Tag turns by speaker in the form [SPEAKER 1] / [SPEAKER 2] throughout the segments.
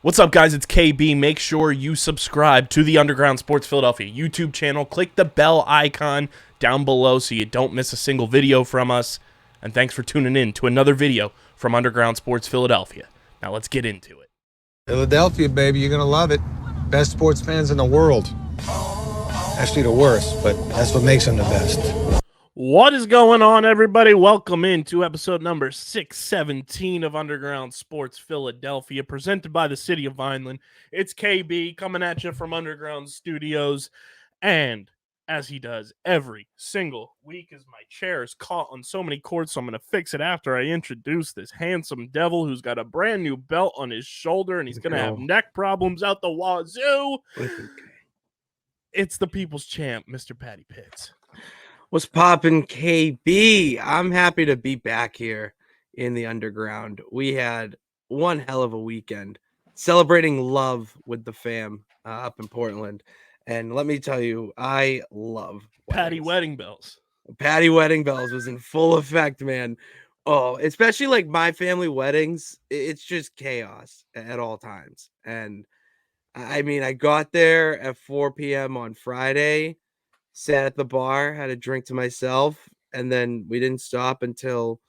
[SPEAKER 1] What's up, guys? It's KB. Make sure you subscribe to the Underground Sports Philadelphia YouTube channel. Click the bell icon down below so you don't miss a single video from us. And thanks for tuning in to another video from Underground Sports Philadelphia. Now let's get into it.
[SPEAKER 2] Philadelphia, baby, you're gonna love it. Best sports fans in the world. Actually, the worst, but that's what makes them the best.
[SPEAKER 1] What is going on, everybody? Welcome into episode number 617 of Underground Sports Philadelphia, presented by the City of Vineland. It's KB coming at you from Underground Studios, and as he does every single week, as my chair is caught on so many cords, so I'm going to fix it after I introduce this handsome devil who's got a brand new belt on his shoulder, and he's going to have neck problems out the wazoo. It's the people's champ, Mr. Patty Pitts.
[SPEAKER 3] What's poppin', KB? I'm happy to be back here in the underground. We had one hell of a weekend celebrating love with the fam up in Portland. And let me tell you, I love
[SPEAKER 1] Patty Wedding Bells.
[SPEAKER 3] Patty Wedding Bells was in full effect, man. Oh, especially like my family weddings. It's just chaos at all times. And I mean, I got there at 4 p.m. on Friday. Sat at the bar, had a drink to myself, and then we didn't stop until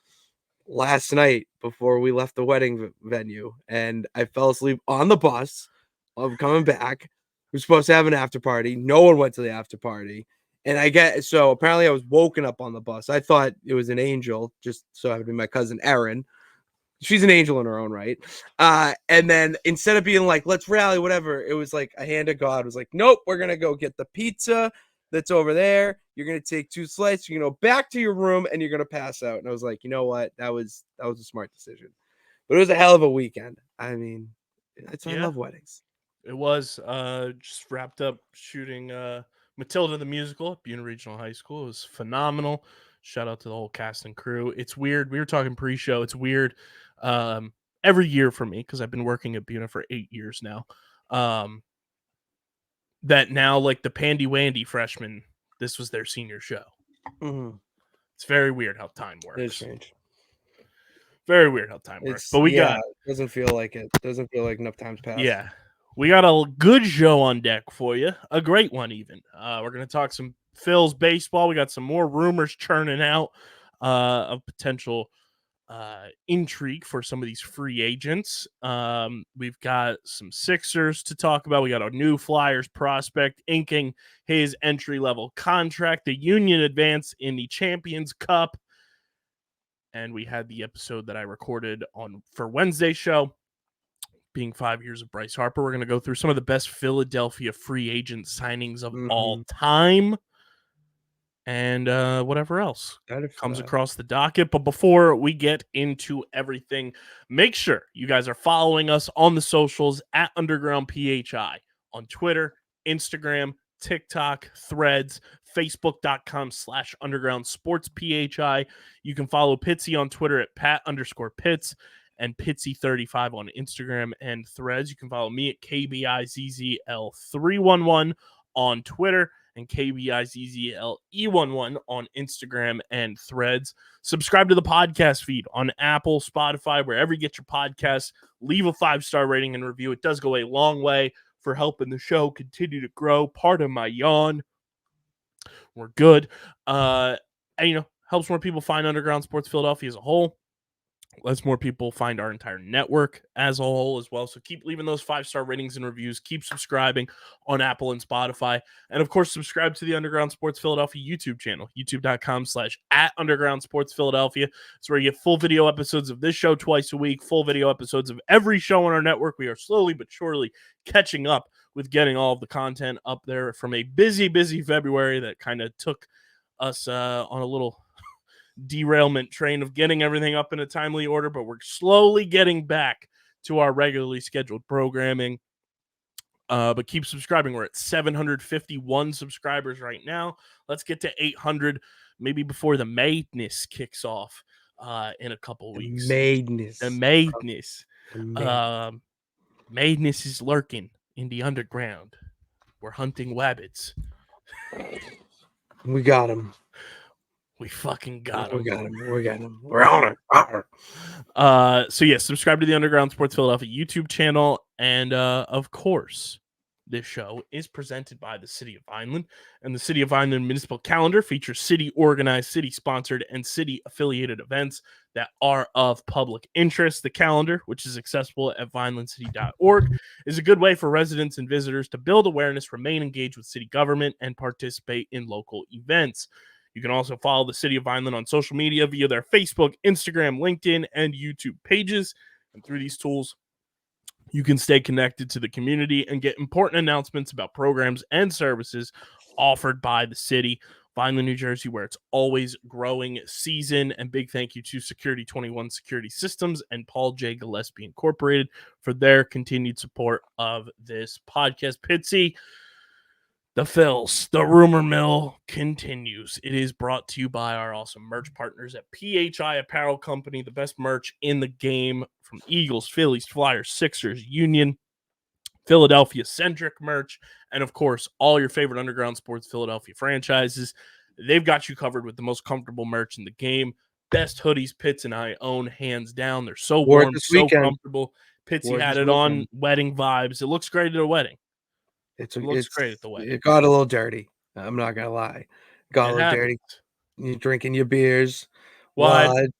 [SPEAKER 3] last night before we left the wedding venue. And I fell asleep on the bus. I'm coming back. We were supposed to have an after party. No one went to the after party. And so apparently I was woken up on the bus. I thought it was an angel, just so happened to be my cousin Erin. She's an angel in her own right. And then instead of being like, let's rally, whatever, it was like a hand of God. It was like, nope, we're going to go get the pizza that's over there. You're going to take 2 slices. You're going to go back to your room and you're going to pass out. And I was like, you know what? That was a smart decision. But it was a hell of a weekend. I mean, I love weddings.
[SPEAKER 1] It was just wrapped up shooting Matilda the musical at Buena Regional High School. It was phenomenal. Shout out to the whole cast and crew. It's weird. We were talking pre-show. It's weird every year for me because I've been working at Buena for 8 years now. That now, like the Pandy Wandy freshmen, this was their senior show.
[SPEAKER 3] Mm-hmm.
[SPEAKER 1] It's very weird how time works.
[SPEAKER 3] It's strange.
[SPEAKER 1] Very weird how time works. But
[SPEAKER 3] it doesn't feel like it. Doesn't feel like enough time's passed.
[SPEAKER 1] Yeah. We got a good show on deck for you. A great one, even. We're going to talk some Phillies baseball. We got some more rumors churning out of potential intrigue for some of these free agents. We've got some Sixers to talk about. We got a new Flyers prospect inking his entry-level contract. The Union advance in the Champions Cup. And we had the episode that I recorded for Wednesday's show, being 5 years of Bryce Harper. We're going to go through some of the best Philadelphia free agent signings of all time. And whatever else comes across the docket. But before we get into everything, make sure you guys are following us on the socials at Underground PHI on Twitter, Instagram, TikTok, Threads, Facebook.com/Underground Sports PHI. You can follow Pitsy on Twitter at Pat_Pitts and Pitsy35 on Instagram and Threads. You can follow me at KBIZZL311 on Twitter and KBIZZLE11 on Instagram and Threads. Subscribe to the podcast feed on Apple, Spotify, wherever you get your podcasts. Leave a 5-star rating and review. It does go a long way for helping the show continue to grow. Pardon my yawn. We're good. And, helps more people find Underground Sports Philadelphia as a whole. Lets more people find our entire network as a whole as well. So keep leaving those 5-star ratings and reviews. Keep subscribing on Apple and Spotify. And, of course, subscribe to the Underground Sports Philadelphia YouTube channel, youtube.com/@Underground Sports Philadelphia. It's where you get full video episodes of this show twice a week, full video episodes of every show on our network. We are slowly but surely catching up with getting all of the content up there from a busy, busy February that kind of took us on a little derailment train of getting everything up in a timely order, but we're slowly getting back to our regularly scheduled programming. But keep subscribing. We're at 751 subscribers right now. Let's get to 800 maybe before the madness kicks off in a couple weeks.
[SPEAKER 3] The
[SPEAKER 1] madness is lurking in the underground. We're hunting wabbits.
[SPEAKER 3] We got him.
[SPEAKER 1] We fucking got him.
[SPEAKER 3] We got him. We're on it.
[SPEAKER 1] So, subscribe to the Underground Sports Philadelphia YouTube channel And of course, this show is presented by the City of Vineland, and the City of Vineland Municipal Calendar features city-organized, city-sponsored, and city-affiliated events that are of public interest. The calendar, which is accessible at vinelandcity.org, is a good way for residents and visitors to build awareness, remain engaged with city government, and participate in local events. You can also follow the City of Vineland on social media via their Facebook, Instagram, LinkedIn, and YouTube pages. And through these tools, you can stay connected to the community and get important announcements about programs and services offered by the city. Vineland, New Jersey, where it's always growing season. And big thank you to Security 21 Security Systems and Paul J. Gillespie Incorporated for their continued support of this podcast. Pitsy, the Phils, the rumor mill continues. It is brought to you by our awesome merch partners at PHI Apparel Company, the best merch in the game from Eagles, Phillies, Flyers, Sixers, Union, Philadelphia-centric merch, and of course, all your favorite underground sports Philadelphia franchises. They've got you covered with the most comfortable merch in the game. Best hoodies Pitts and I own, hands down. They're so
[SPEAKER 3] Wore it
[SPEAKER 1] warm,
[SPEAKER 3] this
[SPEAKER 1] so
[SPEAKER 3] weekend.
[SPEAKER 1] comfortable. Pitsy
[SPEAKER 3] Wore it
[SPEAKER 1] had
[SPEAKER 3] this
[SPEAKER 1] it on,
[SPEAKER 3] weekend.
[SPEAKER 1] wedding vibes. It looks great at a wedding.
[SPEAKER 3] It
[SPEAKER 1] looks great at the wedding.
[SPEAKER 3] It got a little dirty. I'm not gonna lie. Got a little dirty. You're drinking your beers. What?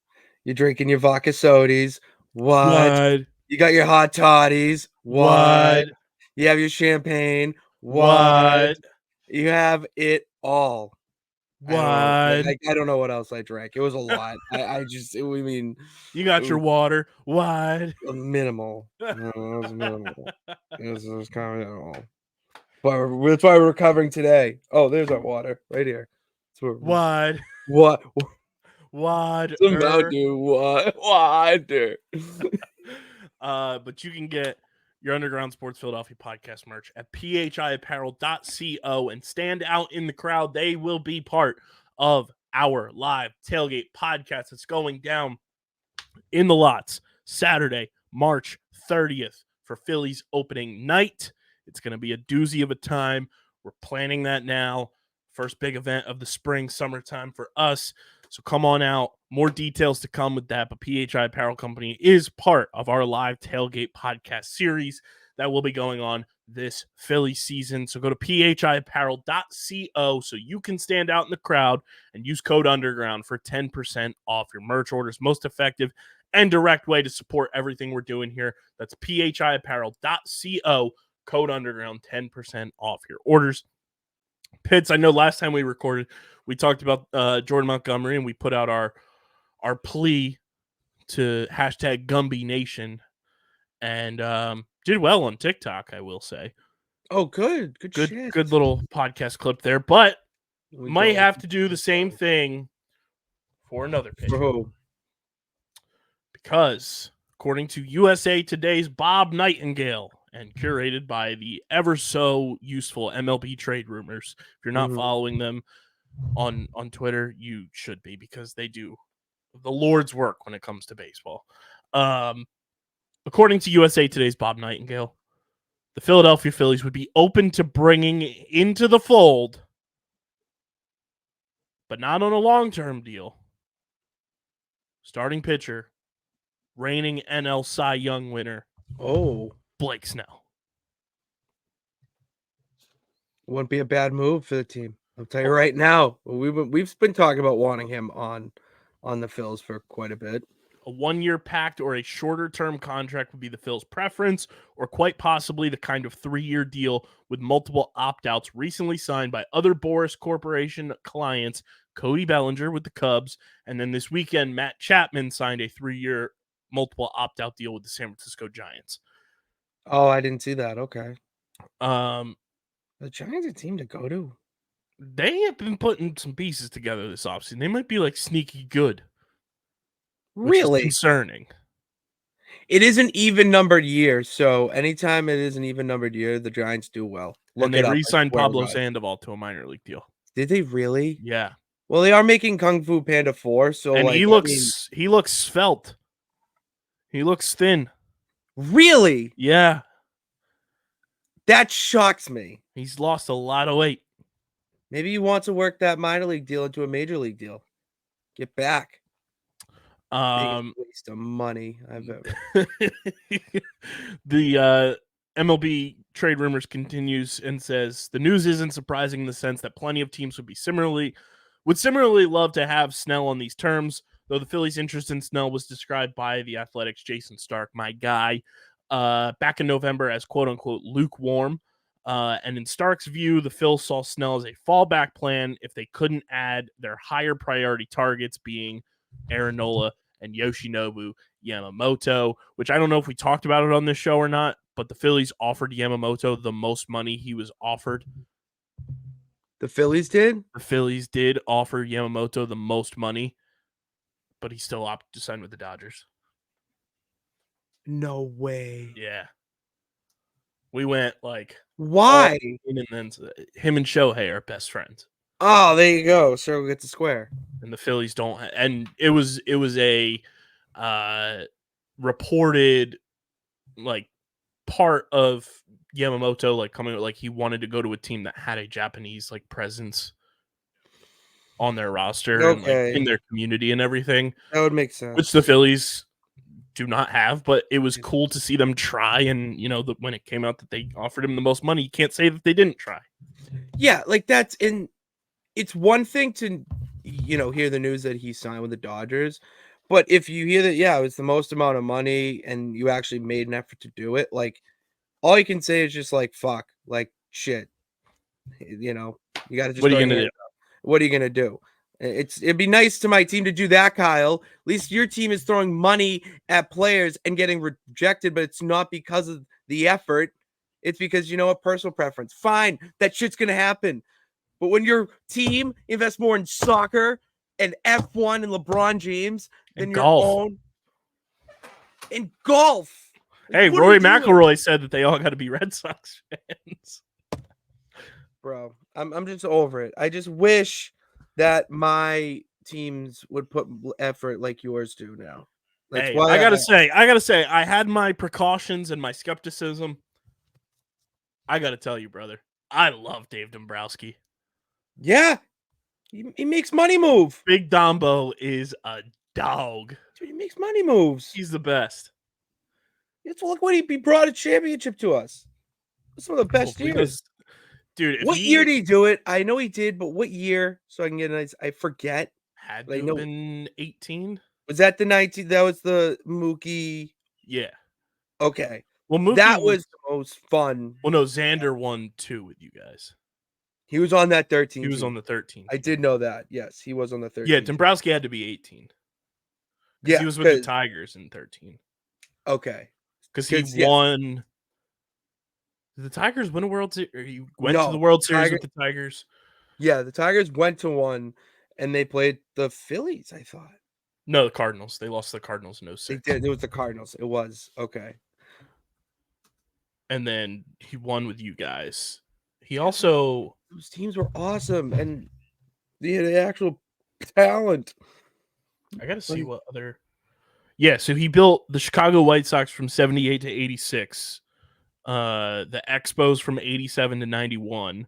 [SPEAKER 3] You're drinking your vodka sodas. What? You got your hot toddies. What? You have your champagne. What? You have it all. I don't know what else I drank. It was a lot.
[SPEAKER 1] You got your water. What?
[SPEAKER 3] Minimal. No, it was minimal. It was kind of all. But that's why we're recovering today. Oh, there's our water right here.
[SPEAKER 1] What?
[SPEAKER 3] Water.
[SPEAKER 1] But you can get your Underground Sports Philadelphia podcast merch at phiapparel.co and stand out in the crowd. They will be part of our live tailgate podcast that's going down in the lots Saturday, March 30th for Phillies opening night. It's going to be a doozy of a time. We're planning that now. First big event of the spring, summertime for us. So come on out. More details to come with that. But PHI Apparel Company is part of our live tailgate podcast series that will be going on this Philly season. So go to phiapparel.co so you can stand out in the crowd and use code Underground for 10% off your merch orders. Most effective and direct way to support everything we're doing here. That's phiapparel.co. Code Underground, 10% off your orders. Pitts, I know last time we recorded, we talked about Jordan Montgomery, and we put out our plea to hashtag Gumby Nation, and did well on TikTok, I will say.
[SPEAKER 3] Oh, good shit.
[SPEAKER 1] Good little podcast clip there, but might have to do the same thing for another pitcher.
[SPEAKER 3] For who?
[SPEAKER 1] Because according to USA Today's Bob Nightingale, and curated by the ever so useful MLB trade rumors. If you're not following them on Twitter, you should be, because they do the Lord's work when it comes to baseball. According to USA Today's Bob Nightingale, the Philadelphia Phillies would be open to bringing into the fold, but not on a long-term deal, starting pitcher, reigning NL Cy Young winner, Blake Snell.
[SPEAKER 3] Wouldn't be a bad move for the team. I'll tell you right now. We've been talking about wanting him on the Phils for quite a bit.
[SPEAKER 1] A 1-year pact or a shorter-term contract would be the Phils' preference, or quite possibly the kind of 3-year deal with multiple opt-outs recently signed by other Boris Corporation clients, Cody Bellinger with the Cubs, and then this weekend, Matt Chapman signed a 3-year multiple opt-out deal with the San Francisco Giants.
[SPEAKER 3] Oh, I didn't see that. Okay.
[SPEAKER 1] The
[SPEAKER 3] Giants are a team to go to.
[SPEAKER 1] They have been putting some pieces together this offseason. They might be like sneaky good.
[SPEAKER 3] Really?
[SPEAKER 1] Concerning.
[SPEAKER 3] It is an even numbered year, so anytime it is an even numbered year, the Giants do well.
[SPEAKER 1] And they re-signed Pablo Sandoval to a minor league deal.
[SPEAKER 3] Did they really?
[SPEAKER 1] Yeah.
[SPEAKER 3] Well, they are making Kung Fu Panda 4, so
[SPEAKER 1] and he looks svelte. He looks thin.
[SPEAKER 3] Really?
[SPEAKER 1] Yeah.
[SPEAKER 3] That shocks me.
[SPEAKER 1] He's lost a lot of weight.
[SPEAKER 3] Maybe he wants to work that minor league deal into a major league deal. Get back. Biggest waste of money I've ever.
[SPEAKER 1] The MLB trade rumors continues and says the news isn't surprising in the sense that plenty of teams would similarly love to have Snell on these terms, though the Phillies' interest in Snell was described by the Athletic's Jason Stark, my guy, back in November as quote-unquote lukewarm. And in Stark's view, the Phils saw Snell as a fallback plan if they couldn't add their higher priority targets, being Aaron Nola and Yoshinobu Yamamoto, which I don't know if we talked about it on this show or not, but the Phillies offered Yamamoto the most money he was offered.
[SPEAKER 3] The Phillies did?
[SPEAKER 1] The Phillies did offer Yamamoto the most money, but he still opted to sign with the Dodgers.
[SPEAKER 3] No way.
[SPEAKER 1] Yeah. We went like...
[SPEAKER 3] Why?
[SPEAKER 1] And then him and Shohei are best friends.
[SPEAKER 3] Oh, there you go. So we get the square.
[SPEAKER 1] And the Phillies don't... And it was a reported like part of Yamamoto like coming like he wanted to go to a team that had a Japanese like presence on their roster and like in their community and everything.
[SPEAKER 3] That would make sense.
[SPEAKER 1] Which the Phillies do not have, but it was cool to see them try. And you know, when it came out that they offered him the most money, you can't say that they didn't try.
[SPEAKER 3] Yeah, like that's in. It's one thing to, you know, hear the news that he signed with the Dodgers, but if you hear that, yeah, it was the most amount of money, and you actually made an effort to do it, like all you can say is just like fuck, like shit. You know, you got to just.
[SPEAKER 1] What are you gonna do?
[SPEAKER 3] What are you gonna do? It'd be nice to my team to do that, Kyle. At least your team is throwing money at players and getting rejected, but it's not because of the effort. It's because, you know, a personal preference. Fine, that shit's gonna happen. But when your team invests more in soccer and F1 and LeBron James than your own in golf.
[SPEAKER 1] Hey, Rory McIlroy said that they all got to be Red Sox fans.
[SPEAKER 3] Bro, I'm just over it. I just wish that my teams would put effort like yours do now. That's
[SPEAKER 1] hey,
[SPEAKER 3] why
[SPEAKER 1] I gotta say, I had my precautions and my skepticism. I gotta tell you, brother, I love Dave Dombrowski.
[SPEAKER 3] Yeah, he makes money move.
[SPEAKER 1] Big Dombo is a dog.
[SPEAKER 3] Dude, he makes money moves.
[SPEAKER 1] He's the best.
[SPEAKER 3] It's look what he brought a championship to us. Some of the best years.
[SPEAKER 1] Dude,
[SPEAKER 3] what year did he do it? I know he did, but what year? So I can get a nice. I forget.
[SPEAKER 1] Had to have been 18.
[SPEAKER 3] Was that the 19? That was the Mookie.
[SPEAKER 1] Yeah.
[SPEAKER 3] Okay.
[SPEAKER 1] Well, Mookie
[SPEAKER 3] that was the most fun.
[SPEAKER 1] Well, no, Xander won 2 with you guys.
[SPEAKER 3] He was on that 13.
[SPEAKER 1] He was on the 13.
[SPEAKER 3] I did know that. Yes, he was on the 13.
[SPEAKER 1] Yeah, Dombrowski had to be 18. Yeah, he was with the Tigers in 13.
[SPEAKER 3] Okay.
[SPEAKER 1] Because he won. Did the Tigers win a World Series? He went to the World Series with the Tigers.
[SPEAKER 3] Yeah, the Tigers went to one, and they played the Phillies, I thought.
[SPEAKER 1] No, the Cardinals. They lost to the Cardinals in 06.
[SPEAKER 3] They did. It was the Cardinals. It was. Okay.
[SPEAKER 1] And then he won with you guys. He also...
[SPEAKER 3] Those teams were awesome, and they had actual talent.
[SPEAKER 1] I got to see what other... Yeah, so he built the Chicago White Sox from 78 to 86. The Expos from 87 to 91.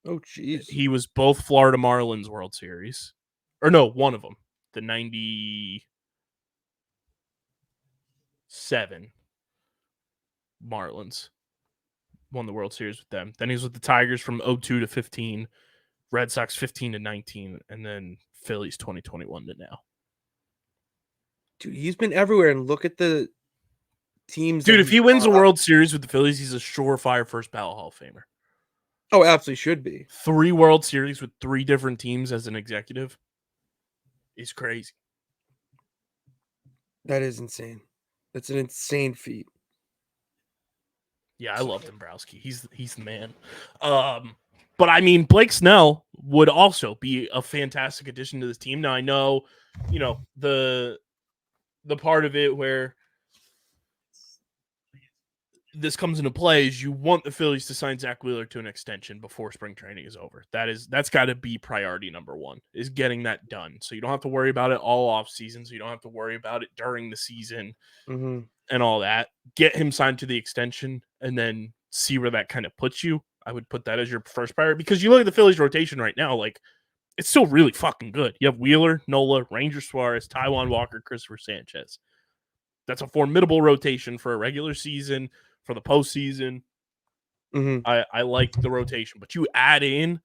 [SPEAKER 3] Oh, jeez.
[SPEAKER 1] He was both Florida Marlins World Series. Or no, one of them. The 97 Marlins won the World Series with them. Then he was with the Tigers from 02 to 15. Red Sox 15 to 19. And then Phillies 2021 to now.
[SPEAKER 3] Dude, he's been everywhere, and look at the teams.
[SPEAKER 1] Dude, if he wins the World Series with the Phillies, he's a surefire first ballot Hall of Famer.
[SPEAKER 3] Oh, absolutely should be.
[SPEAKER 1] 3 World Series with 3 different teams as an executive is crazy.
[SPEAKER 3] That is insane. That's an insane feat.
[SPEAKER 1] Yeah, I love Dombrowski. He's the man. But I mean, Blake Snell would also be a fantastic addition to this team. Now I know, you know, the part of it where this comes into play is you want the Phillies to sign Zach Wheeler to an extension before spring training is over. That's got to be priority number 1, is getting that done. So you don't have to worry about it all off season. So you don't have to worry about it during the season and all that. Get him signed to the extension and then see where that kind of puts you. I would put that as your first priority, because you look at the Phillies rotation right now, like it's still really fucking good. You have Wheeler, Nola, Ranger Suarez, Taijuan Walker, Christopher Sanchez. That's a formidable rotation for a regular season, for the postseason. I like the rotation, but you add in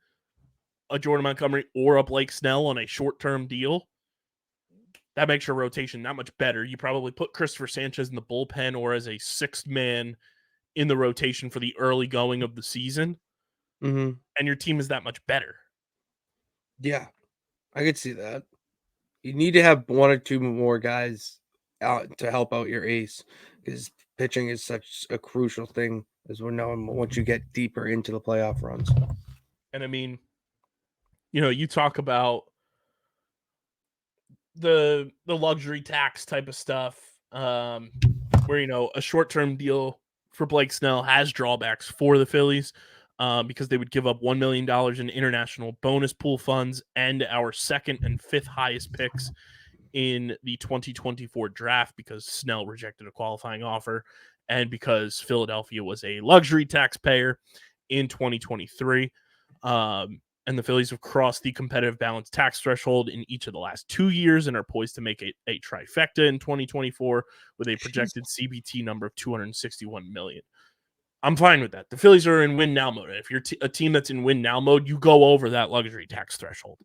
[SPEAKER 1] a Jordan Montgomery or a Blake Snell on a short-term deal, that makes your rotation that much better. You probably put Christopher Sanchez in the bullpen or as a sixth man in the rotation for the early going of the season, and your team is that much better.
[SPEAKER 3] Yeah, I could see that. You need to have one or two more guys out to help out your ace, because pitching is such a crucial thing, as we're knowing once you get deeper into the playoff runs.
[SPEAKER 1] And I mean, you talk about the luxury tax type of stuff, where a short-term deal for Blake Snell has drawbacks for the Phillies, because they would give up $1 million in international bonus pool funds and our second and fifth highest picks in the 2024 draft, because Snell rejected a qualifying offer and because Philadelphia was a luxury taxpayer in 2023. And the Phillies have crossed the competitive balance tax threshold in each of the last 2 years and are poised to make a trifecta in 2024 with a projected CBT number of $261 million. I'm fine with that. The Phillies are in win now mode. If you're a team that's in win now mode, you go over that luxury tax threshold.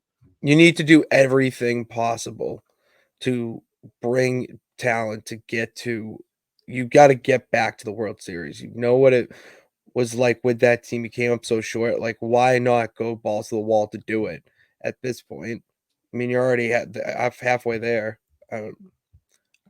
[SPEAKER 3] You need to do everything possible to bring talent to get to. You got to get back to the World Series. You know what it was like with that team. You came up so short. Like, why not go balls to the wall to do it at this point? I mean, you're already halfway there.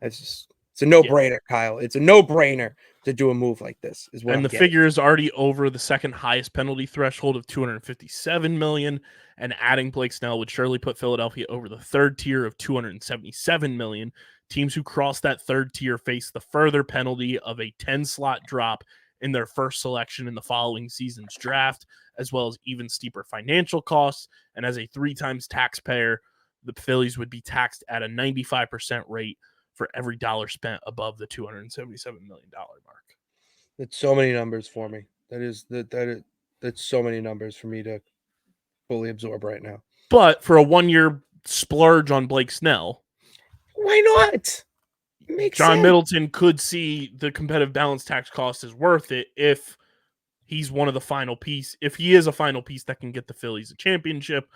[SPEAKER 3] It's a no-brainer, Kyle. It's a no-brainer to do a move like this. Is what
[SPEAKER 1] and
[SPEAKER 3] I'm
[SPEAKER 1] the
[SPEAKER 3] getting.
[SPEAKER 1] figure is already over the second highest penalty threshold of $257 million, and adding Blake Snell would surely put Philadelphia over the third tier of $277 million. Teams who cross that third tier face the further penalty of a 10-slot drop in their first selection in the following season's draft, as well as even steeper financial costs. And as a 3 times taxpayer, the Phillies would be taxed at a 95% rate for every dollar spent above the $277 million mark.
[SPEAKER 3] It's so many numbers for me. That's so many numbers for me to fully absorb right now.
[SPEAKER 1] But for a 1-year splurge on Blake Snell,
[SPEAKER 3] why not?
[SPEAKER 1] John Middleton could see the competitive balance tax cost is worth it if he's one of the final piece. If he is a final piece that can get the Phillies a championship,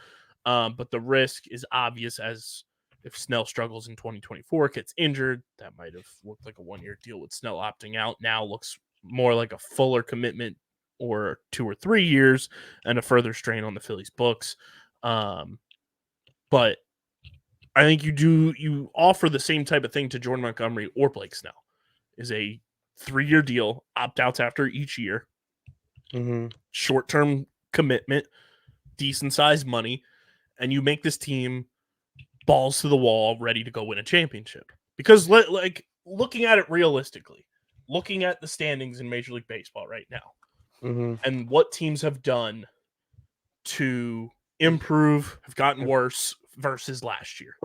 [SPEAKER 1] but the risk is obvious, as if Snell struggles in 2024, gets injured, that might have looked like a 1-year deal with Snell opting out. Now looks more like a fuller commitment, or 2 or 3 years, and a further strain on the Phillies books. But I think you offer the same type of thing to Jordan Montgomery or Blake Snell, is a 3-year deal, opt-outs after each year, short-term commitment, decent-sized money, and you make this team balls to the wall, ready to go win a championship. Because looking at it realistically, looking at the standings in Major League Baseball right now, and what teams have done to improve, have gotten worse versus last year.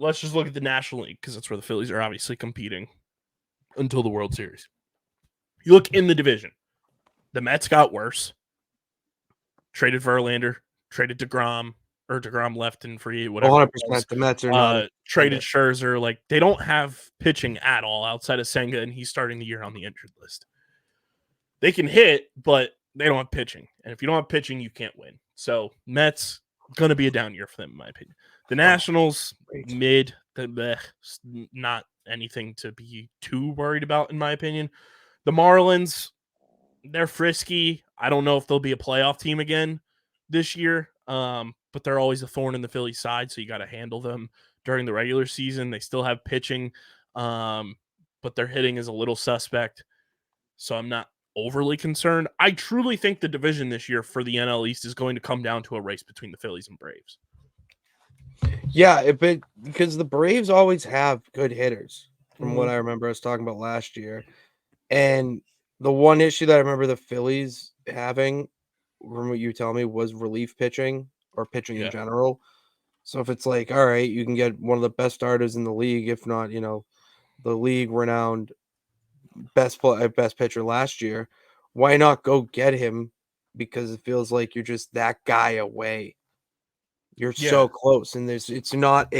[SPEAKER 1] Let's just look at the National League, because that's where the Phillies are obviously competing until the World Series. You look in the division, the Mets got worse, traded Verlander, traded DeGrom, or DeGrom left in free, whatever.
[SPEAKER 3] 100%. The Mets are not
[SPEAKER 1] traded Scherzer. Like, they don't have pitching at all outside of Senga, and he's starting the year on the injured list. They can hit, but they don't have pitching. And if you don't have pitching, you can't win. So Mets, going to be a down year for them, in my opinion. The Nationals, mid, not anything to be too worried about, in my opinion. The Marlins, they're frisky. I don't know if they'll be a playoff team again this year, but they're always a thorn in the Phillies side, so you got to handle them during the regular season. They still have pitching, but their hitting is a little suspect, so I'm not overly concerned. I truly think the division this year for the NL East is going to come down to a race between the Phillies and Braves.
[SPEAKER 3] Yeah, because the Braves always have good hitters, from what I remember us talking about last year. And the one issue that I remember the Phillies having, from what you tell me, was relief pitching, or pitching in general. So if it's like, all right, you can get one of the best starters in the league, if not, the league renowned best pitcher last year, why not go get him because it feels like you're just that guy away. You're so close, and it's not,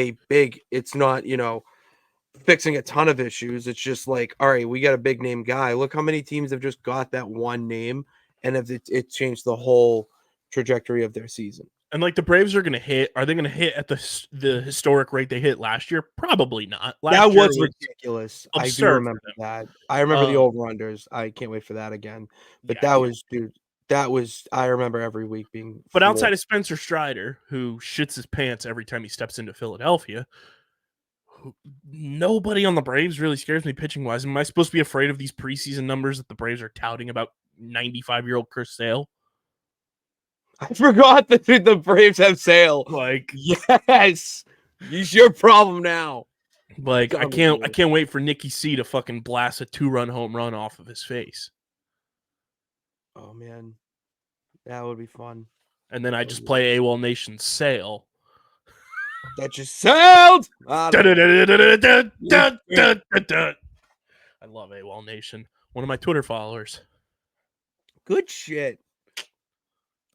[SPEAKER 3] fixing a ton of issues. It's just like, all right, we got a big name guy. Look how many teams have just got that one name, and it changed the whole trajectory of their season.
[SPEAKER 1] And like the Braves are going to hit. Are they going to hit at the historic rate they hit last year? Probably not.
[SPEAKER 3] That was ridiculous. I do remember that. I remember the over-unders. I can't wait for that again. But I remember every week being.
[SPEAKER 1] But outside of Spencer Strider, who shits his pants every time he steps into Philadelphia, nobody on the Braves really scares me pitching-wise. Am I supposed to be afraid of these preseason numbers that the Braves are touting about 95-year-old Chris Sale?
[SPEAKER 3] I forgot that the Braves have Sale.
[SPEAKER 1] Like,
[SPEAKER 3] yes, he's your problem now.
[SPEAKER 1] Like, I can't wait for Nicky C to fucking blast a 2-run home run off of his face.
[SPEAKER 3] Oh man, that would be fun.
[SPEAKER 1] And then I just play AWOL Nation's Sale.
[SPEAKER 3] That just sailed.
[SPEAKER 1] I love AWOL Nation. One of my Twitter followers.
[SPEAKER 3] Good shit.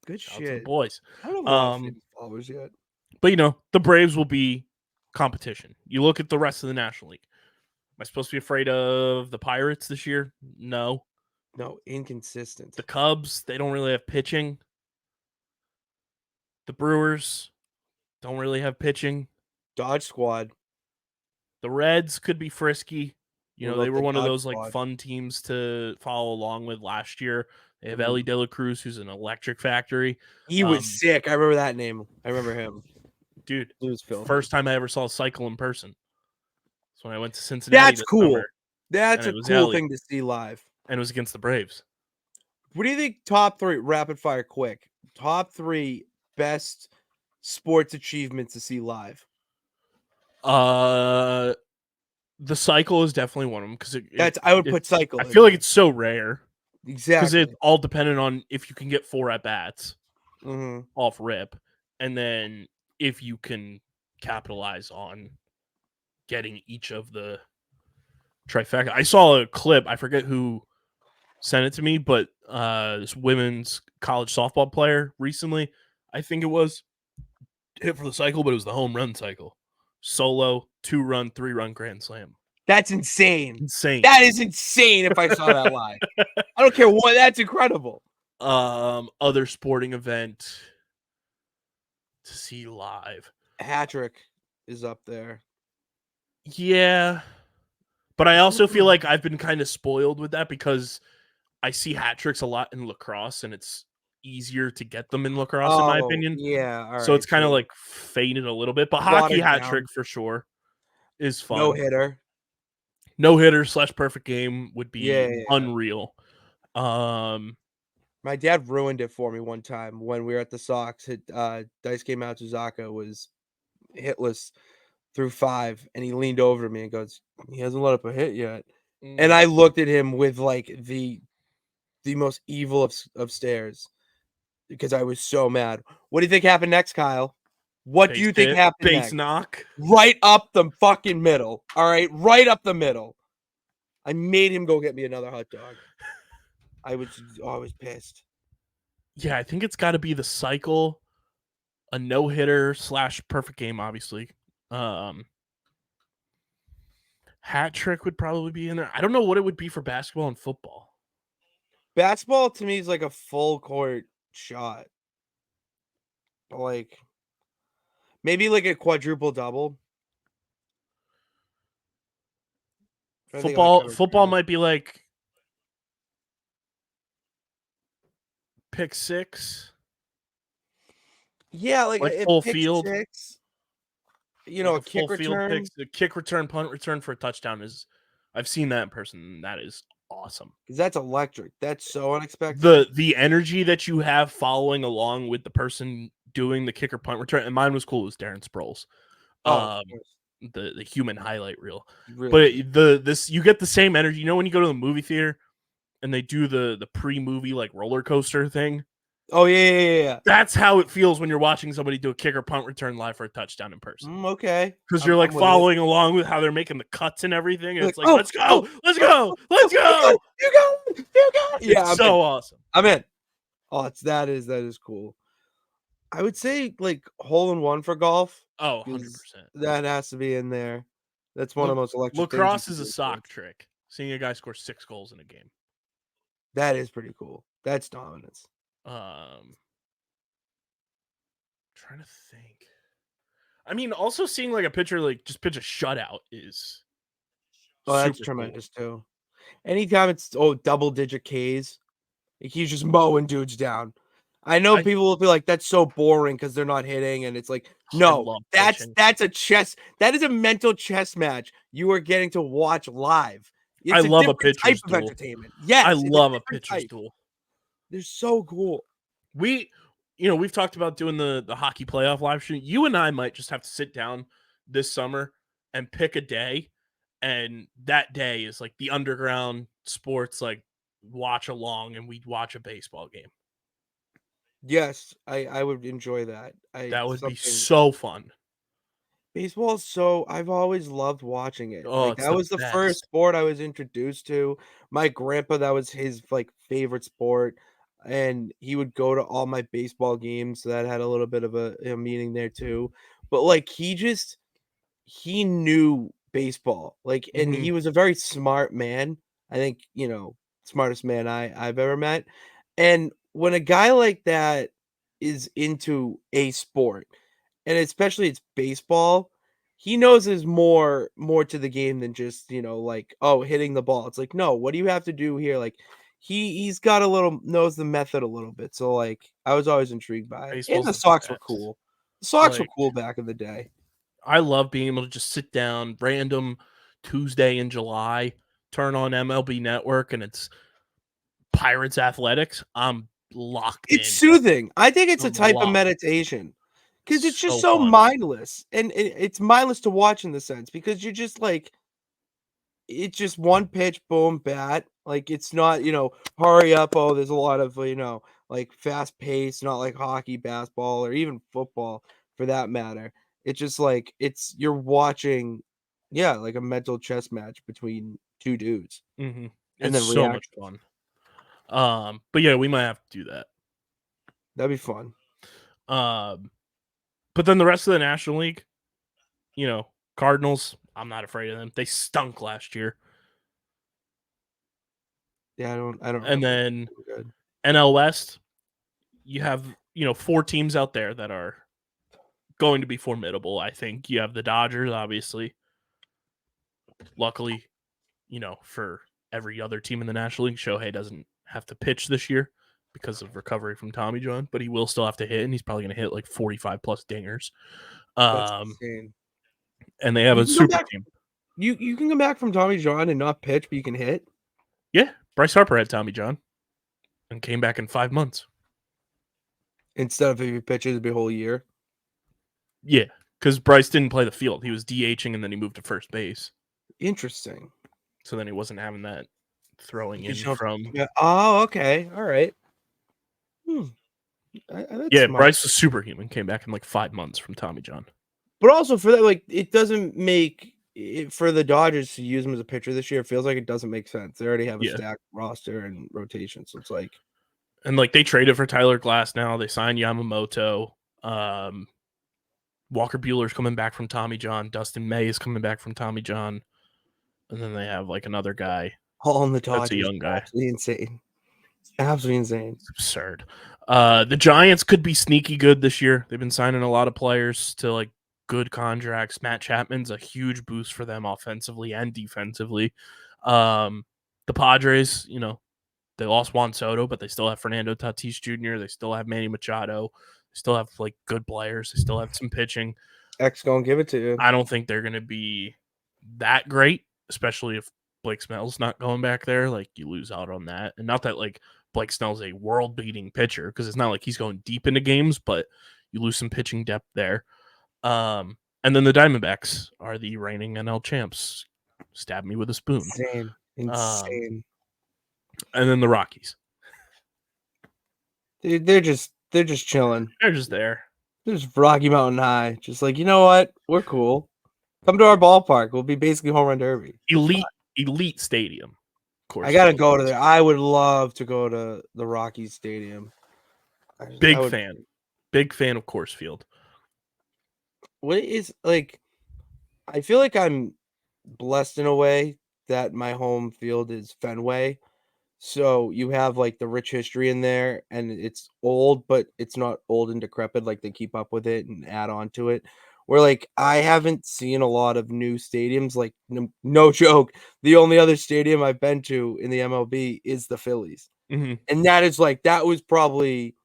[SPEAKER 3] Good
[SPEAKER 1] Shout out to
[SPEAKER 3] shit.
[SPEAKER 1] the boys.
[SPEAKER 3] I don't know followers yet.
[SPEAKER 1] But the Braves will be competition. You look at the rest of the National League. Am I supposed to be afraid of the Pirates this year? No.
[SPEAKER 3] No, inconsistent.
[SPEAKER 1] The Cubs, they don't really have pitching. The Brewers don't really have pitching.
[SPEAKER 3] Dodge Squad.
[SPEAKER 1] The Reds could be frisky. They were one of those
[SPEAKER 3] Squad.
[SPEAKER 1] fun teams to follow along with last year. They have Ellie De La Cruz, who's an electric factory.
[SPEAKER 3] He was sick. I remember that name. I remember him.
[SPEAKER 1] Dude,
[SPEAKER 3] he was filthy.
[SPEAKER 1] First time I ever saw a cycle in person. That's when I went to Cincinnati.
[SPEAKER 3] That's cool.
[SPEAKER 1] Summer,
[SPEAKER 3] that's a cool thing to see live.
[SPEAKER 1] And it was against the Braves.
[SPEAKER 3] What do you think? Top 3, rapid fire, quick. Top 3 best sports achievements to see live.
[SPEAKER 1] The cycle is definitely one of them because
[SPEAKER 3] I would put cycle.
[SPEAKER 1] I feel like it's so rare.
[SPEAKER 3] Exactly.
[SPEAKER 1] Because it's all dependent on if you can get 4 at bats off rip, and then if you can capitalize on getting each of the trifecta. I saw a clip. I forget who sent it to me, but this women's college softball player recently, I think it was, hit for the cycle, but it was the home run cycle. Solo, 2-run, 3-run grand slam.
[SPEAKER 3] That's insane.
[SPEAKER 1] Insane.
[SPEAKER 3] That is insane if I saw that live. I don't care what. That's incredible.
[SPEAKER 1] Other sporting event to see live.
[SPEAKER 3] Hat-trick is up there.
[SPEAKER 1] Yeah. But I also feel like I've been kind of spoiled with that because I see hat tricks a lot in lacrosse and it's easier to get them in lacrosse, in my opinion.
[SPEAKER 3] Yeah. All right,
[SPEAKER 1] so it's kind of like faded a little bit. But hockey hat trick for sure is fun.
[SPEAKER 3] No hitter
[SPEAKER 1] / perfect game would be unreal.
[SPEAKER 3] My dad ruined it for me one time when we were at the Sox. Dice game out to Zaka was hitless through 5, and he leaned over to me and goes, "He hasn't let up a hit yet." And I looked at him with like the most evil of stares because I was so mad. What do you think happened next, Kyle? What do you think happened
[SPEAKER 1] next?
[SPEAKER 3] Base
[SPEAKER 1] knock?
[SPEAKER 3] Right up the fucking middle. All right, right up the middle. I made him go get me another hot dog. I was pissed.
[SPEAKER 1] Yeah, I think it's got to be the cycle, a no-hitter / perfect game, obviously. Hat trick would probably be in there. I don't know what it would be for basketball and football.
[SPEAKER 3] Basketball to me is like a full court shot. Like maybe like a quadruple double.
[SPEAKER 1] Football might be like pick 6.
[SPEAKER 3] Yeah, like
[SPEAKER 1] full field.
[SPEAKER 3] 6, a kick return.
[SPEAKER 1] A kick return, punt return for a touchdown I've seen that in person. That is awesome.
[SPEAKER 3] Because that's electric. That's so unexpected.
[SPEAKER 1] The energy that you have following along with the person doing the kicker punt return, and mine was cool. It was Darren Sproles. The human highlight reel. Really? But you get the same energy. When you go to the movie theater and they do the pre-movie like roller coaster thing.
[SPEAKER 3] Oh yeah.
[SPEAKER 1] That's how it feels when you're watching somebody do a kicker punt return live for a touchdown in person.
[SPEAKER 3] Okay.
[SPEAKER 1] Because you're like following along with how they're making the cuts and everything. And it's like, let's go. You go.
[SPEAKER 3] Yeah,
[SPEAKER 1] it's so awesome.
[SPEAKER 3] I'm in. Oh, that is cool. I would say like hole in one for golf.
[SPEAKER 1] Oh,
[SPEAKER 3] Because
[SPEAKER 1] 100%.
[SPEAKER 3] that has to be in there. That's one of the most electric things you
[SPEAKER 1] Lacrosse
[SPEAKER 3] can
[SPEAKER 1] is a
[SPEAKER 3] do in
[SPEAKER 1] sock
[SPEAKER 3] sports.
[SPEAKER 1] trick. Seeing a guy score 6 goals in a game.
[SPEAKER 3] That is pretty cool. That's dominance.
[SPEAKER 1] Trying to think. I mean, also seeing like a pitcher like just pitch a shutout is
[SPEAKER 3] Oh, that's
[SPEAKER 1] super cool.
[SPEAKER 3] tremendous too. Anytime it's double digit Ks, like he's just mowing dudes down. I know
[SPEAKER 1] I
[SPEAKER 3] people will be like, that's so boring because they're not hitting, and it's like,
[SPEAKER 1] I
[SPEAKER 3] no,
[SPEAKER 1] love
[SPEAKER 3] that's
[SPEAKER 1] pitching.
[SPEAKER 3] that is a mental chess match you are getting to watch live.
[SPEAKER 1] I
[SPEAKER 3] It's a
[SPEAKER 1] love a
[SPEAKER 3] different type
[SPEAKER 1] pitcher's
[SPEAKER 3] of
[SPEAKER 1] duel.
[SPEAKER 3] entertainment.
[SPEAKER 1] I
[SPEAKER 3] Yes, it's a
[SPEAKER 1] love a
[SPEAKER 3] different
[SPEAKER 1] pitcher's
[SPEAKER 3] type.
[SPEAKER 1] duel.
[SPEAKER 3] They're so cool.
[SPEAKER 1] We've talked about doing the hockey playoff live stream. You and I might just have to sit down this summer and pick a day, and that day is like the underground sports like watch along, and we watch a baseball game.
[SPEAKER 3] Yes, I would enjoy that.
[SPEAKER 1] That would be so fun.
[SPEAKER 3] Baseball is so I've always loved watching it.
[SPEAKER 1] Oh,
[SPEAKER 3] Like,
[SPEAKER 1] it's
[SPEAKER 3] that
[SPEAKER 1] the
[SPEAKER 3] was the first
[SPEAKER 1] best.
[SPEAKER 3] sport I was introduced to. My grandpa, that was his, like, favorite sport, and he would go to all my baseball games, so that had a little bit of a meaning there too. But, like, he knew baseball, like, and
[SPEAKER 1] Mhm.
[SPEAKER 3] he was a very smart man. I think, smartest man I've ever met. And when a guy like that is into a sport, and especially it's baseball, he knows there's more to the game than just, like, oh, hitting the ball. It's like, no, what do you have to do here? Like, he's got a little knows the method a little bit. So, like, I was always intrigued by it. And
[SPEAKER 1] Baseball's
[SPEAKER 3] the
[SPEAKER 1] the
[SPEAKER 3] Sox were
[SPEAKER 1] best.
[SPEAKER 3] cool. The Sox were
[SPEAKER 1] Like,
[SPEAKER 3] cool back in the day.
[SPEAKER 1] I love being able to just sit down random Tuesday in July, turn on MLB Network, and it's Pirates Athletics. I'm locked
[SPEAKER 3] It's
[SPEAKER 1] in.
[SPEAKER 3] soothing. I think it's a
[SPEAKER 1] I'm
[SPEAKER 3] type of
[SPEAKER 1] locked.
[SPEAKER 3] meditation because it's just
[SPEAKER 1] So
[SPEAKER 3] so
[SPEAKER 1] fun.
[SPEAKER 3] mindless, and it's mindless to watch in the sense because you're just like it's just one pitch, boom, bat. Like, it's not, hurry up. Oh, there's a lot of, like, fast pace, not like hockey, basketball, or even football for that matter. It's just like you're watching, yeah, like a mental chess match between two dudes,
[SPEAKER 1] Mhm.
[SPEAKER 3] and
[SPEAKER 1] It's
[SPEAKER 3] then
[SPEAKER 1] so much
[SPEAKER 3] reactions.
[SPEAKER 1] fun. But yeah, we might have to do that.
[SPEAKER 3] That'd be fun.
[SPEAKER 1] Um, but then the rest of the National League, Cardinals, I'm not afraid of them. They stunk last year.
[SPEAKER 3] Yeah, I don't
[SPEAKER 1] And
[SPEAKER 3] remember.
[SPEAKER 1] then
[SPEAKER 3] Good.
[SPEAKER 1] NL West, you have, 4 teams out there that are going to be formidable, I think. You have the Dodgers, obviously. Luckily, for every other team in the National League, Shohei doesn't have to pitch this year because of recovery from Tommy John, but he will still have to hit, and he's probably going to hit like 45 plus dingers.
[SPEAKER 3] That's
[SPEAKER 1] Um,
[SPEAKER 3] insane.
[SPEAKER 1] and they have
[SPEAKER 3] You
[SPEAKER 1] a
[SPEAKER 3] can come
[SPEAKER 1] super
[SPEAKER 3] back.
[SPEAKER 1] team.
[SPEAKER 3] You can come back from Tommy John and not pitch, but you can hit.
[SPEAKER 1] Yeah, Bryce Harper had Tommy John and came back in 5 months.
[SPEAKER 3] Instead of if he pitches, it'd be a whole year.
[SPEAKER 1] Yeah, because Bryce didn't play the field. He was DHing, and then he moved to first base.
[SPEAKER 3] Interesting.
[SPEAKER 1] So then he wasn't having that throwing in
[SPEAKER 3] Because you
[SPEAKER 1] from.
[SPEAKER 3] yeah. Oh, okay. All right. That's
[SPEAKER 1] Yeah,
[SPEAKER 3] smart.
[SPEAKER 1] Bryce was superhuman. Came back in like 5 months from Tommy John.
[SPEAKER 3] But also for that, like, it doesn't make it for the Dodgers to use him as a pitcher this year. It feels like it doesn't make sense. They already have a
[SPEAKER 1] Yeah,
[SPEAKER 3] stacked roster and rotation, so it's like
[SPEAKER 1] and like they traded for Tyler Glass now. They signed Yamamoto. Walker Bueller's coming back from Tommy John. Dustin May is coming back from Tommy John. And then they have like another guy
[SPEAKER 3] all in the
[SPEAKER 1] that's a
[SPEAKER 3] Dodgers.
[SPEAKER 1] young guy.
[SPEAKER 3] Absolutely insane. Absolutely insane.
[SPEAKER 1] It's absurd. The Giants could be sneaky good this year. They've been signing a lot of players to like good contracts. Matt Chapman's a huge boost for them offensively and defensively. The Padres, they lost Juan Soto, but they still have Fernando Tatis Jr. They still have Manny Machado. They still have like good players. They still have some pitching.
[SPEAKER 3] X gonna give it to you.
[SPEAKER 1] I don't think they're going to be that great, especially if Blake Snell's not going back there. Like, you lose out on that. And not that like Blake Snell's a world-beating pitcher, because it's not like he's going deep into games, but you lose some pitching depth there. And then the Diamondbacks are the reigning NL champs. Stab me with a spoon.
[SPEAKER 3] Insane.
[SPEAKER 1] And then the Rockies.
[SPEAKER 3] Dude, they're just chilling.
[SPEAKER 1] They're just there.
[SPEAKER 3] They're just Rocky Mountain High. Just like, you know what? We're cool. Come to our ballpark. We'll be basically home run derby.
[SPEAKER 1] Elite stadium. Of course,
[SPEAKER 3] I gotta go to there. I would love to go to the Rockies Stadium.
[SPEAKER 1] Big fan. Big fan of Coors Field.
[SPEAKER 3] What is like? I feel like I'm blessed in a way that my home field is Fenway. So you have like the rich history in there, and it's old, but it's not old and decrepit. Like they keep up with it and add on to it. Where like I haven't seen a lot of new stadiums. Like no joke, the only other stadium I've been to in the MLB is the Phillies, and that was probably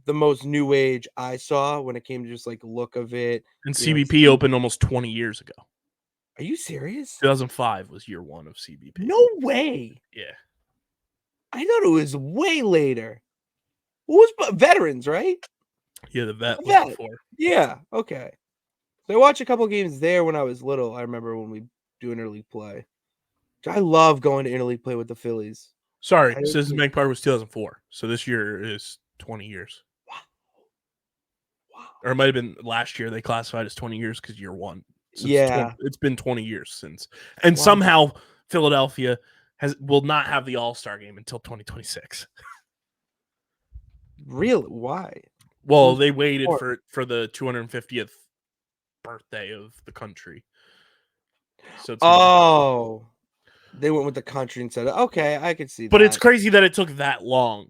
[SPEAKER 3] the most new age I saw when it came to just like look of it.
[SPEAKER 1] And
[SPEAKER 3] You know,
[SPEAKER 1] CBP opened almost 20 years ago.
[SPEAKER 3] are you serious?
[SPEAKER 1] 2005 was year one of CBP.
[SPEAKER 3] No way.
[SPEAKER 1] Yeah.
[SPEAKER 3] I thought it was way later. What was veterans, right?
[SPEAKER 1] Yeah, the vet was
[SPEAKER 3] Vet.
[SPEAKER 1] before.
[SPEAKER 3] Yeah, okay. So I watched a couple games there when I was little. I remember when we do interleague play. I love going to interleague play with the Phillies.
[SPEAKER 1] Sorry, Citizens Bank Park was 2004. So this year is 20 years.
[SPEAKER 3] Wow.
[SPEAKER 1] Or it might have been last year they classified as 20 years because year one. So it's been 20 years since. And somehow Philadelphia will not have the All-Star game until 2026.
[SPEAKER 3] Really? Why?
[SPEAKER 1] Well, they waited for the 250th birthday of the country. So it's
[SPEAKER 3] they went with the country instead of okay, I could see that.
[SPEAKER 1] But it's crazy that it took that long.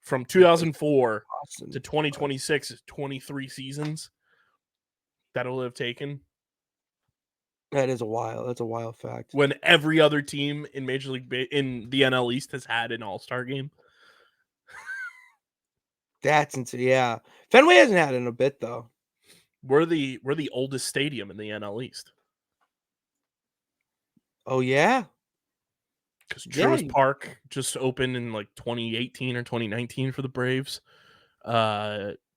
[SPEAKER 1] From 2004 to 2026 is 23 seasons that'll have taken.
[SPEAKER 3] That's a wild fact.
[SPEAKER 1] When every other team in Major League in the NL East has had an All-Star game.
[SPEAKER 3] That's insane. Yeah. Fenway hasn't had it in a bit though.
[SPEAKER 1] We're the oldest stadium in the NL East.
[SPEAKER 3] Oh yeah.
[SPEAKER 1] Because Truist Park just opened in like 2018 or 2019 for the Braves.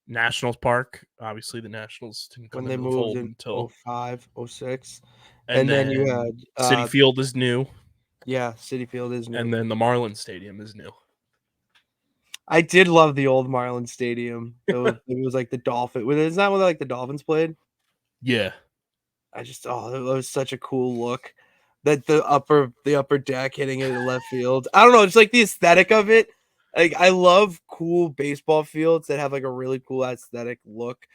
[SPEAKER 1] Nationals Park, obviously the Nationals didn't come into the fold until
[SPEAKER 3] 05, 06.
[SPEAKER 1] And
[SPEAKER 3] then you had
[SPEAKER 1] Citi Field is new.
[SPEAKER 3] Yeah, Citi Field is new.
[SPEAKER 1] And then the Marlins Stadium is new.
[SPEAKER 3] I did love the old Marlins Stadium. It was like the Dolphin. Is that where like the Dolphins played?
[SPEAKER 1] Yeah.
[SPEAKER 3] It was such a cool look. That the upper deck hitting it in left field. I don't know, it's like the aesthetic of it. Like I love cool baseball fields that have like a really cool aesthetic look.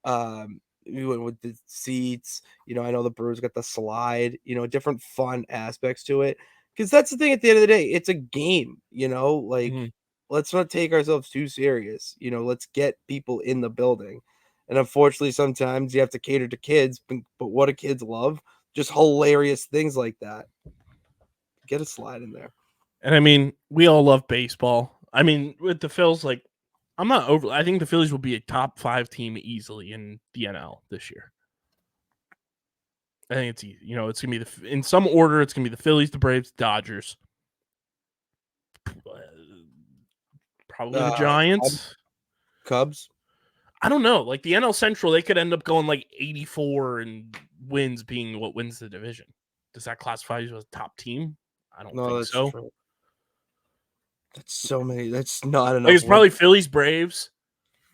[SPEAKER 3] We went with the seats. I know the Brewers got the slide. Different fun aspects to it. Because that's the thing. At the end of the day, it's a game. Let's not take ourselves too serious. Let's get people in the building. And unfortunately, sometimes you have to cater to kids. But what do kids love? Just hilarious things like that. Get a slide in there.
[SPEAKER 1] And I mean, we all love baseball. I mean, with the Phils, like, I think the Phillies will be a top 5 team easily in the NL this year. I think it's easy. It's going to be in some order, it's going to be the Phillies, the Braves, Dodgers. Probably the Giants.
[SPEAKER 3] Cubs.
[SPEAKER 1] I don't know. Like the NL Central, they could end up going like 84 and wins being what wins the division. Does that classify you as a top team? I don't think so.
[SPEAKER 3] True. That's so many. That's not enough.
[SPEAKER 1] Like it's probably Phillies, Braves,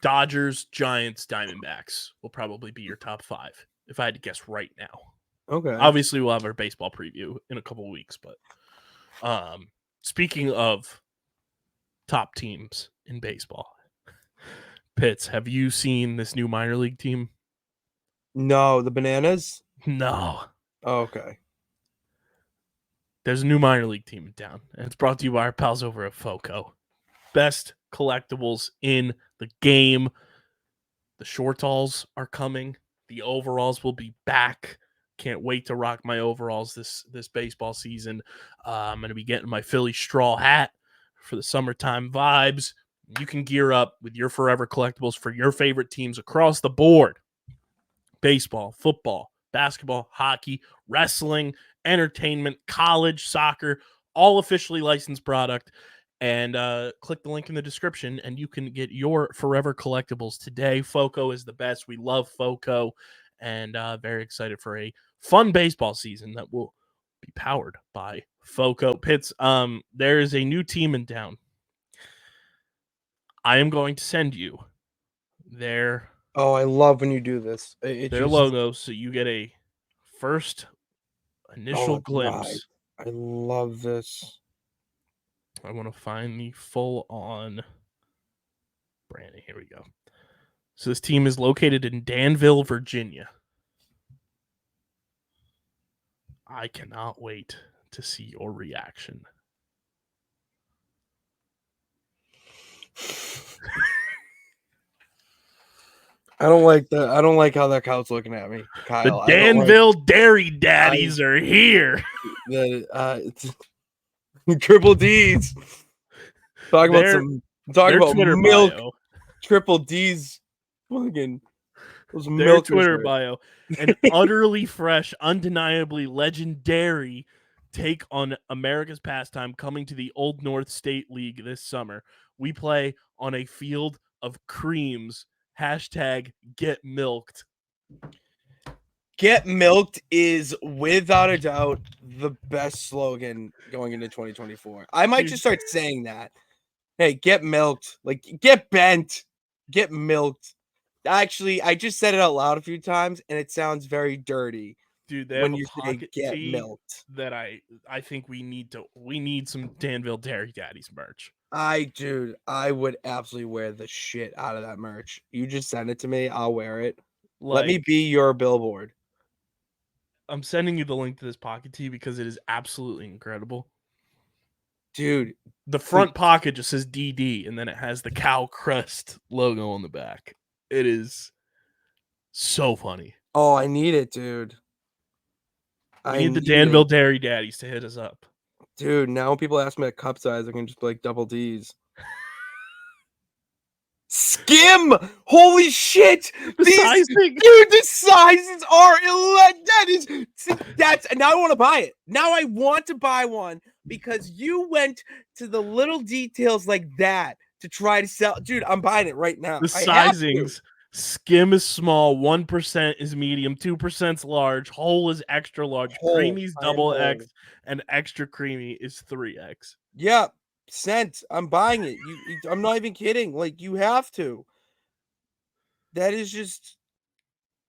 [SPEAKER 1] Dodgers, Giants, Diamondbacks will probably be your top 5 if I had to guess right now.
[SPEAKER 3] Okay.
[SPEAKER 1] Obviously, we'll have our baseball preview in a couple of weeks, but speaking of top teams in baseball, Pitts, have you seen this new minor league team?
[SPEAKER 3] No, the Bananas?
[SPEAKER 1] No.
[SPEAKER 3] Oh, okay.
[SPEAKER 1] There's a new minor league team in town, and it's brought to you by our pals over at FOCO. Best collectibles in the game. The shortalls are coming. The overalls will be back. Can't wait to rock my overalls this baseball season. I'm going to be getting my Philly straw hat for the summertime vibes. You can gear up with your forever collectibles for your favorite teams across the board. Baseball, football, basketball, hockey, wrestling, entertainment, college, soccer, all officially licensed product. And click the link in the description and you can get your forever collectibles today. FOCO is the best. We love FOCO and very excited for a fun baseball season that will be powered by FOCO. Pitts, there is a new team in town. I am going to send you their
[SPEAKER 3] I love when you do this.
[SPEAKER 1] Their logo, so you get a first initial glimpse.
[SPEAKER 3] I love this.
[SPEAKER 1] I want to find the full-on Brandon, here we go. So this team is located in Danville, Virginia. I cannot wait to see your reaction.
[SPEAKER 3] I don't like that. I don't like how that cow's looking at me, Kyle.
[SPEAKER 1] The Danville Dairy Daddies are here.
[SPEAKER 3] It's Triple D's. Talking about
[SPEAKER 1] Twitter
[SPEAKER 3] milk.
[SPEAKER 1] bio.
[SPEAKER 3] Triple D's. Fucking those
[SPEAKER 1] Their
[SPEAKER 3] milk.
[SPEAKER 1] Twitter bio. An utterly fresh, undeniably legendary take on America's pastime coming to the Old North State League this summer. We play on a field of creams. Hashtag get milked.
[SPEAKER 3] Get milked is without a doubt the best slogan going into 2024. I might just start saying that. Hey, get milked. Like, get bent. Get milked. Actually, I just said it out loud a few times, and it sounds very dirty.
[SPEAKER 1] Dude, they
[SPEAKER 3] when
[SPEAKER 1] have
[SPEAKER 3] you
[SPEAKER 1] a
[SPEAKER 3] say
[SPEAKER 1] pocket
[SPEAKER 3] get
[SPEAKER 1] tee
[SPEAKER 3] milked.
[SPEAKER 1] that I think we need some Danville Dairy Daddies merch.
[SPEAKER 3] I would absolutely wear the shit out of that merch. You just send it to me, I'll wear it. Let me be your billboard.
[SPEAKER 1] I'm sending you the link to this pocket tee because it is absolutely incredible.
[SPEAKER 3] Dude,
[SPEAKER 1] the front pocket just says DD and then it has the cow crust logo on the back. It is so funny.
[SPEAKER 3] Oh, I need it, dude.
[SPEAKER 1] I need the Danville Dairy Daddies to hit us up.
[SPEAKER 3] Dude, now when people ask me a cup size, I can just be like double D's. Skim! Holy shit! The sizes are that's now I want to buy it. Now I want to buy one because you went to the little details like that to try to sell. Dude, I'm buying it right now.
[SPEAKER 1] The sizings. Skim is small, 1% is medium, 2% is large, whole is extra large, creamy's double X, and extra creamy is 3X.
[SPEAKER 3] Yeah, sent. I'm buying it. I'm not even kidding. Like, you have to. That is just.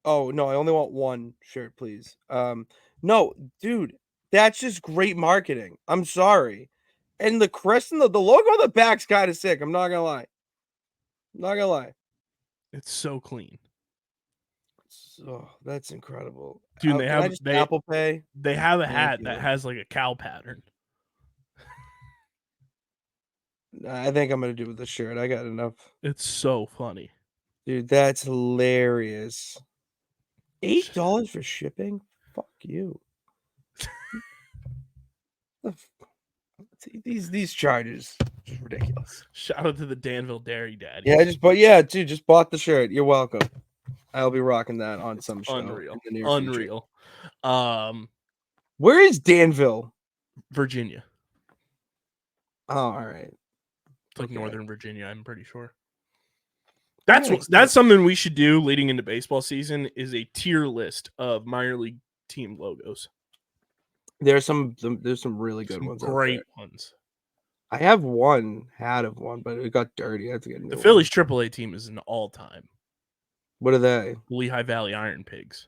[SPEAKER 3] Oh no, I only want one shirt, please. No, dude, that's just great marketing. I'm sorry. And the crest and the logo on the back's kind of sick. I'm not gonna lie.
[SPEAKER 1] It's so clean.
[SPEAKER 3] Oh, that's incredible.
[SPEAKER 1] Dude, they have
[SPEAKER 3] Apple Pay.
[SPEAKER 1] They have a hat that has like a cow pattern.
[SPEAKER 3] I think I'm gonna do with the shirt. I got enough.
[SPEAKER 1] It's so funny.
[SPEAKER 3] Dude, that's hilarious. $8 for shipping? Fuck you. These charges just ridiculous.
[SPEAKER 1] Shout out to the Danville Dairy Daddies.
[SPEAKER 3] Yeah, just bought the shirt. You're welcome. I'll be rocking that on some show.
[SPEAKER 1] Unreal.
[SPEAKER 3] Where is Danville?
[SPEAKER 1] Virginia.
[SPEAKER 3] Oh, all right.
[SPEAKER 1] It's like Northern Virginia, I'm pretty sure. That's something we should do leading into baseball season is a tier list of minor league team logos.
[SPEAKER 3] There's some really good ones.
[SPEAKER 1] Great ones.
[SPEAKER 3] I have one, had of one, but it got dirty. I had to get
[SPEAKER 1] the Phillies AAA team is an all-time.
[SPEAKER 3] What are they?
[SPEAKER 1] Lehigh Valley Iron Pigs.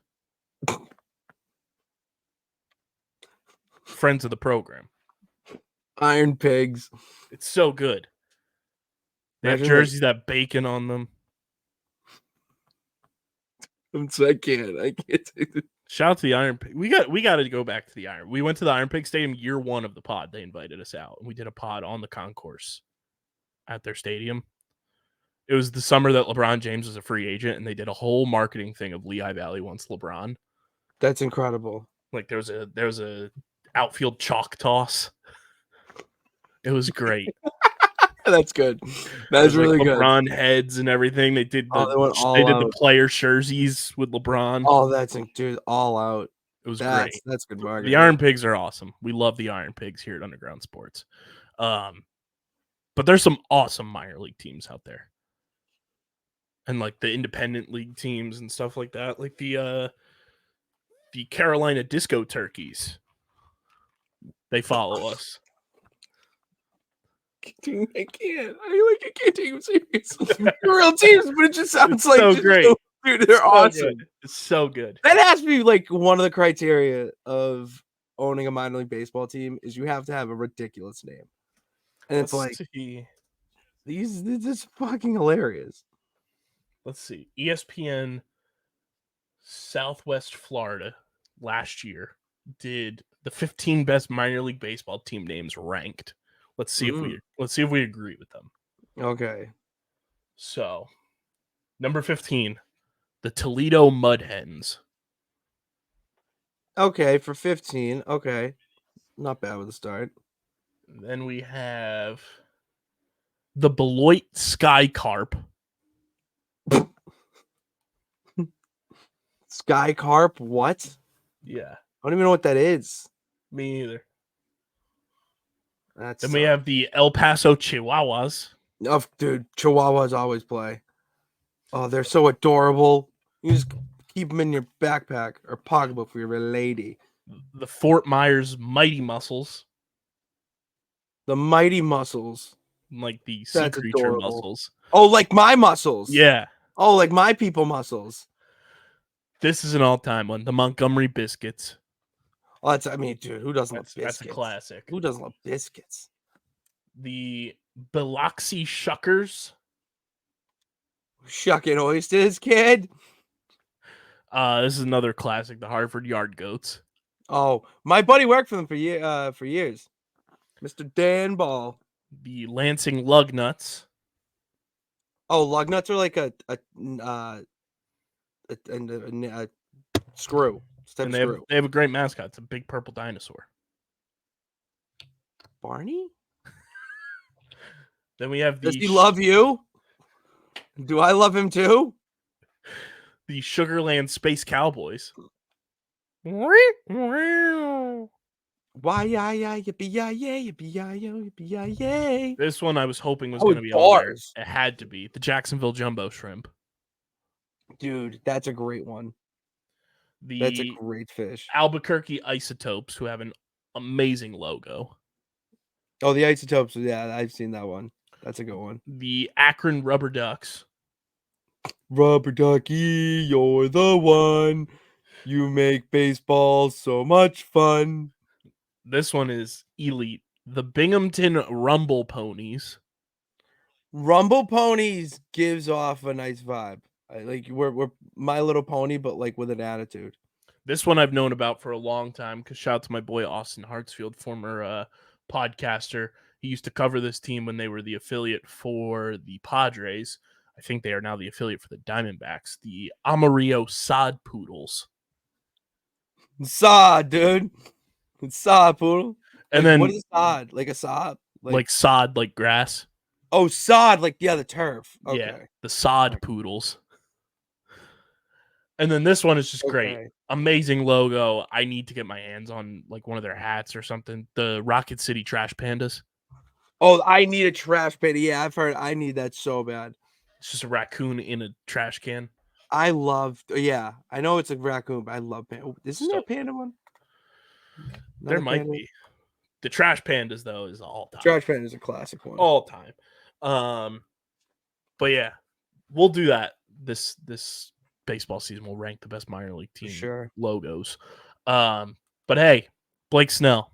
[SPEAKER 1] Friends of the program.
[SPEAKER 3] Iron Pigs.
[SPEAKER 1] It's so good. They have jerseys that bacon on them.
[SPEAKER 3] I can't take it.
[SPEAKER 1] Shout out to the Iron Pig. We got to go back to the Iron. We went to the Iron Pig Stadium year one of the pod. They invited us out, and we did a pod on the concourse at their stadium. It was the summer that LeBron James was a free agent, and they did a whole marketing thing of Lehigh Valley wants LeBron.
[SPEAKER 3] That's incredible.
[SPEAKER 1] Like there was a outfield chalk toss. It was great.
[SPEAKER 3] That's good. That's really good.
[SPEAKER 1] LeBron heads and everything. They did the player jerseys with LeBron.
[SPEAKER 3] Oh, that's dude, all out.
[SPEAKER 1] It was great.
[SPEAKER 3] That's good marketing.
[SPEAKER 1] The Iron Pigs are awesome. We love the Iron Pigs here at Underground Sports. But there's some awesome minor league teams out there. And like the independent league teams and stuff like that. Like the Carolina Disco Turkeys. They follow us.
[SPEAKER 3] Dude, I can't take them seriously. They're real teams, but it just sounds like
[SPEAKER 1] so great.
[SPEAKER 3] Dude, they're awesome.
[SPEAKER 1] Good. It's so good.
[SPEAKER 3] That has to be like one of the criteria of owning a minor league baseball team is you have to have a ridiculous name. And it's like This is fucking hilarious.
[SPEAKER 1] Let's see. ESPN Southwest Florida last year did the 15 best minor league baseball team names ranked. Let's see if we agree with them.
[SPEAKER 3] Okay.
[SPEAKER 1] So, number 15, the Toledo Mud Hens.
[SPEAKER 3] Okay, for 15. Okay. Not bad with the start.
[SPEAKER 1] Then we have the Beloit Sky Carp.
[SPEAKER 3] Sky Carp, what?
[SPEAKER 1] Yeah,
[SPEAKER 3] I don't even know what that is.
[SPEAKER 1] me either.
[SPEAKER 3] That's
[SPEAKER 1] Then we have the El Paso Chihuahuas.
[SPEAKER 3] oh, dude, Chihuahuas always play. Oh, they're so adorable. You just keep them in your backpack or pocketbook for your lady.
[SPEAKER 1] The Fort Myers Mighty Muscles,
[SPEAKER 3] The Mighty Muscles.
[SPEAKER 1] like the sea
[SPEAKER 3] That's
[SPEAKER 1] creature
[SPEAKER 3] adorable.
[SPEAKER 1] muscles.
[SPEAKER 3] Oh, like my muscles.
[SPEAKER 1] Yeah,
[SPEAKER 3] Oh, like my people muscles.
[SPEAKER 1] this is an all-time one. The Montgomery Biscuits.
[SPEAKER 3] Oh, that's, I mean, dude, who doesn't love biscuits?
[SPEAKER 1] That's a classic.
[SPEAKER 3] Who doesn't love biscuits?
[SPEAKER 1] The Biloxi Shuckers.
[SPEAKER 3] Shucking oysters, kid.
[SPEAKER 1] This is another classic. The Hartford Yard Goats.
[SPEAKER 3] Oh, my buddy worked for them for years. Mr. Dan Ball.
[SPEAKER 1] The Lansing Lug Nuts.
[SPEAKER 3] Oh, lug nuts are like a screw. Step
[SPEAKER 1] And
[SPEAKER 3] screw.
[SPEAKER 1] they have a great mascot. It's a big purple dinosaur.
[SPEAKER 3] Barney?
[SPEAKER 1] Then we have
[SPEAKER 3] Does he love you? Do I love him too?
[SPEAKER 1] the Sugarland Space Cowboys.
[SPEAKER 3] Why yeah yippee yeah yippee yeah.
[SPEAKER 1] This one I was hoping was
[SPEAKER 3] Oh,
[SPEAKER 1] going to be on there.
[SPEAKER 3] bars.
[SPEAKER 1] It had to be the Jacksonville Jumbo Shrimp.
[SPEAKER 3] Dude, that's a great one. That's a great fish.
[SPEAKER 1] Albuquerque Isotopes, who have an amazing logo.
[SPEAKER 3] Oh, the Isotopes. Yeah, I've seen that one. That's a good one.
[SPEAKER 1] The Akron Rubber Ducks.
[SPEAKER 3] Rubber Ducky, you're the one. You make baseball so much fun.
[SPEAKER 1] This one is elite. The Binghamton Rumble Ponies.
[SPEAKER 3] Rumble Ponies gives off a nice vibe. Like we're My Little Pony, but like with an attitude.
[SPEAKER 1] This one I've known about for a long time because shout out to my boy Austin Hartsfield, former podcaster. He used to cover this team when they were the affiliate for the Padres. I think they are now the affiliate for the Diamondbacks. The Amarillo Sod Poodles.
[SPEAKER 3] Sod, dude. It's sod, poodle.
[SPEAKER 1] And
[SPEAKER 3] like,
[SPEAKER 1] then
[SPEAKER 3] what is sod? Like a sod?
[SPEAKER 1] Like sod, like grass.
[SPEAKER 3] Oh, sod, like the turf. Okay.
[SPEAKER 1] Yeah, the Sod Poodles. And then this one is just great. Amazing logo. I need to get my hands on like one of their hats or something. The Rocket City Trash Pandas.
[SPEAKER 3] Oh, I need a trash panda. Yeah, I've heard I need that so bad.
[SPEAKER 1] It's just a raccoon in a trash can.
[SPEAKER 3] I know it's a raccoon, but I love panda. Isn't there a panda one?
[SPEAKER 1] There might be. The Trash Pandas, though, is all time.
[SPEAKER 3] Trash Panda is a classic one.
[SPEAKER 1] All time. But yeah, we'll do that this baseball season. We'll rank the best minor league team logos. But hey, Blake Snell,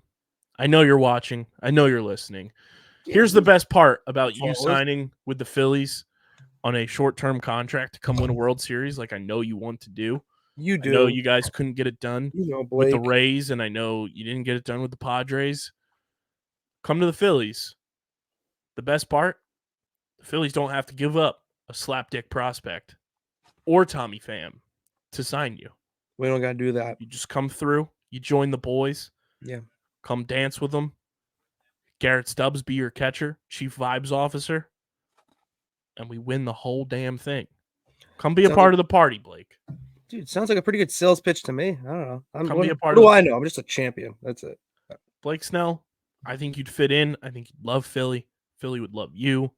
[SPEAKER 1] I know you're watching. I know you're listening. Here's the best part about you signing with the Phillies on a short-term contract to come win a World Series like I know you want to do.
[SPEAKER 3] You do.
[SPEAKER 1] I know you guys couldn't get it done
[SPEAKER 3] Blake.
[SPEAKER 1] with the Rays, and I know you didn't get it done with the Padres. Come to the Phillies. The best part, the Phillies don't have to give up a slapdick prospect or Tommy Pham to sign you.
[SPEAKER 3] We don't got to do that.
[SPEAKER 1] You just come through. You join the boys.
[SPEAKER 3] Yeah.
[SPEAKER 1] Come dance with them. Garrett Stubbs be your catcher, chief vibes officer, and we win the whole damn thing. Come be a part of the party, Blake.
[SPEAKER 3] Dude, sounds like a pretty good sales pitch to me. I don't know.
[SPEAKER 1] Come be a part
[SPEAKER 3] what do I know? I'm just a champion. That's it.
[SPEAKER 1] Blake Snell, I think you'd fit in. I think you'd love Philly. Philly would love you.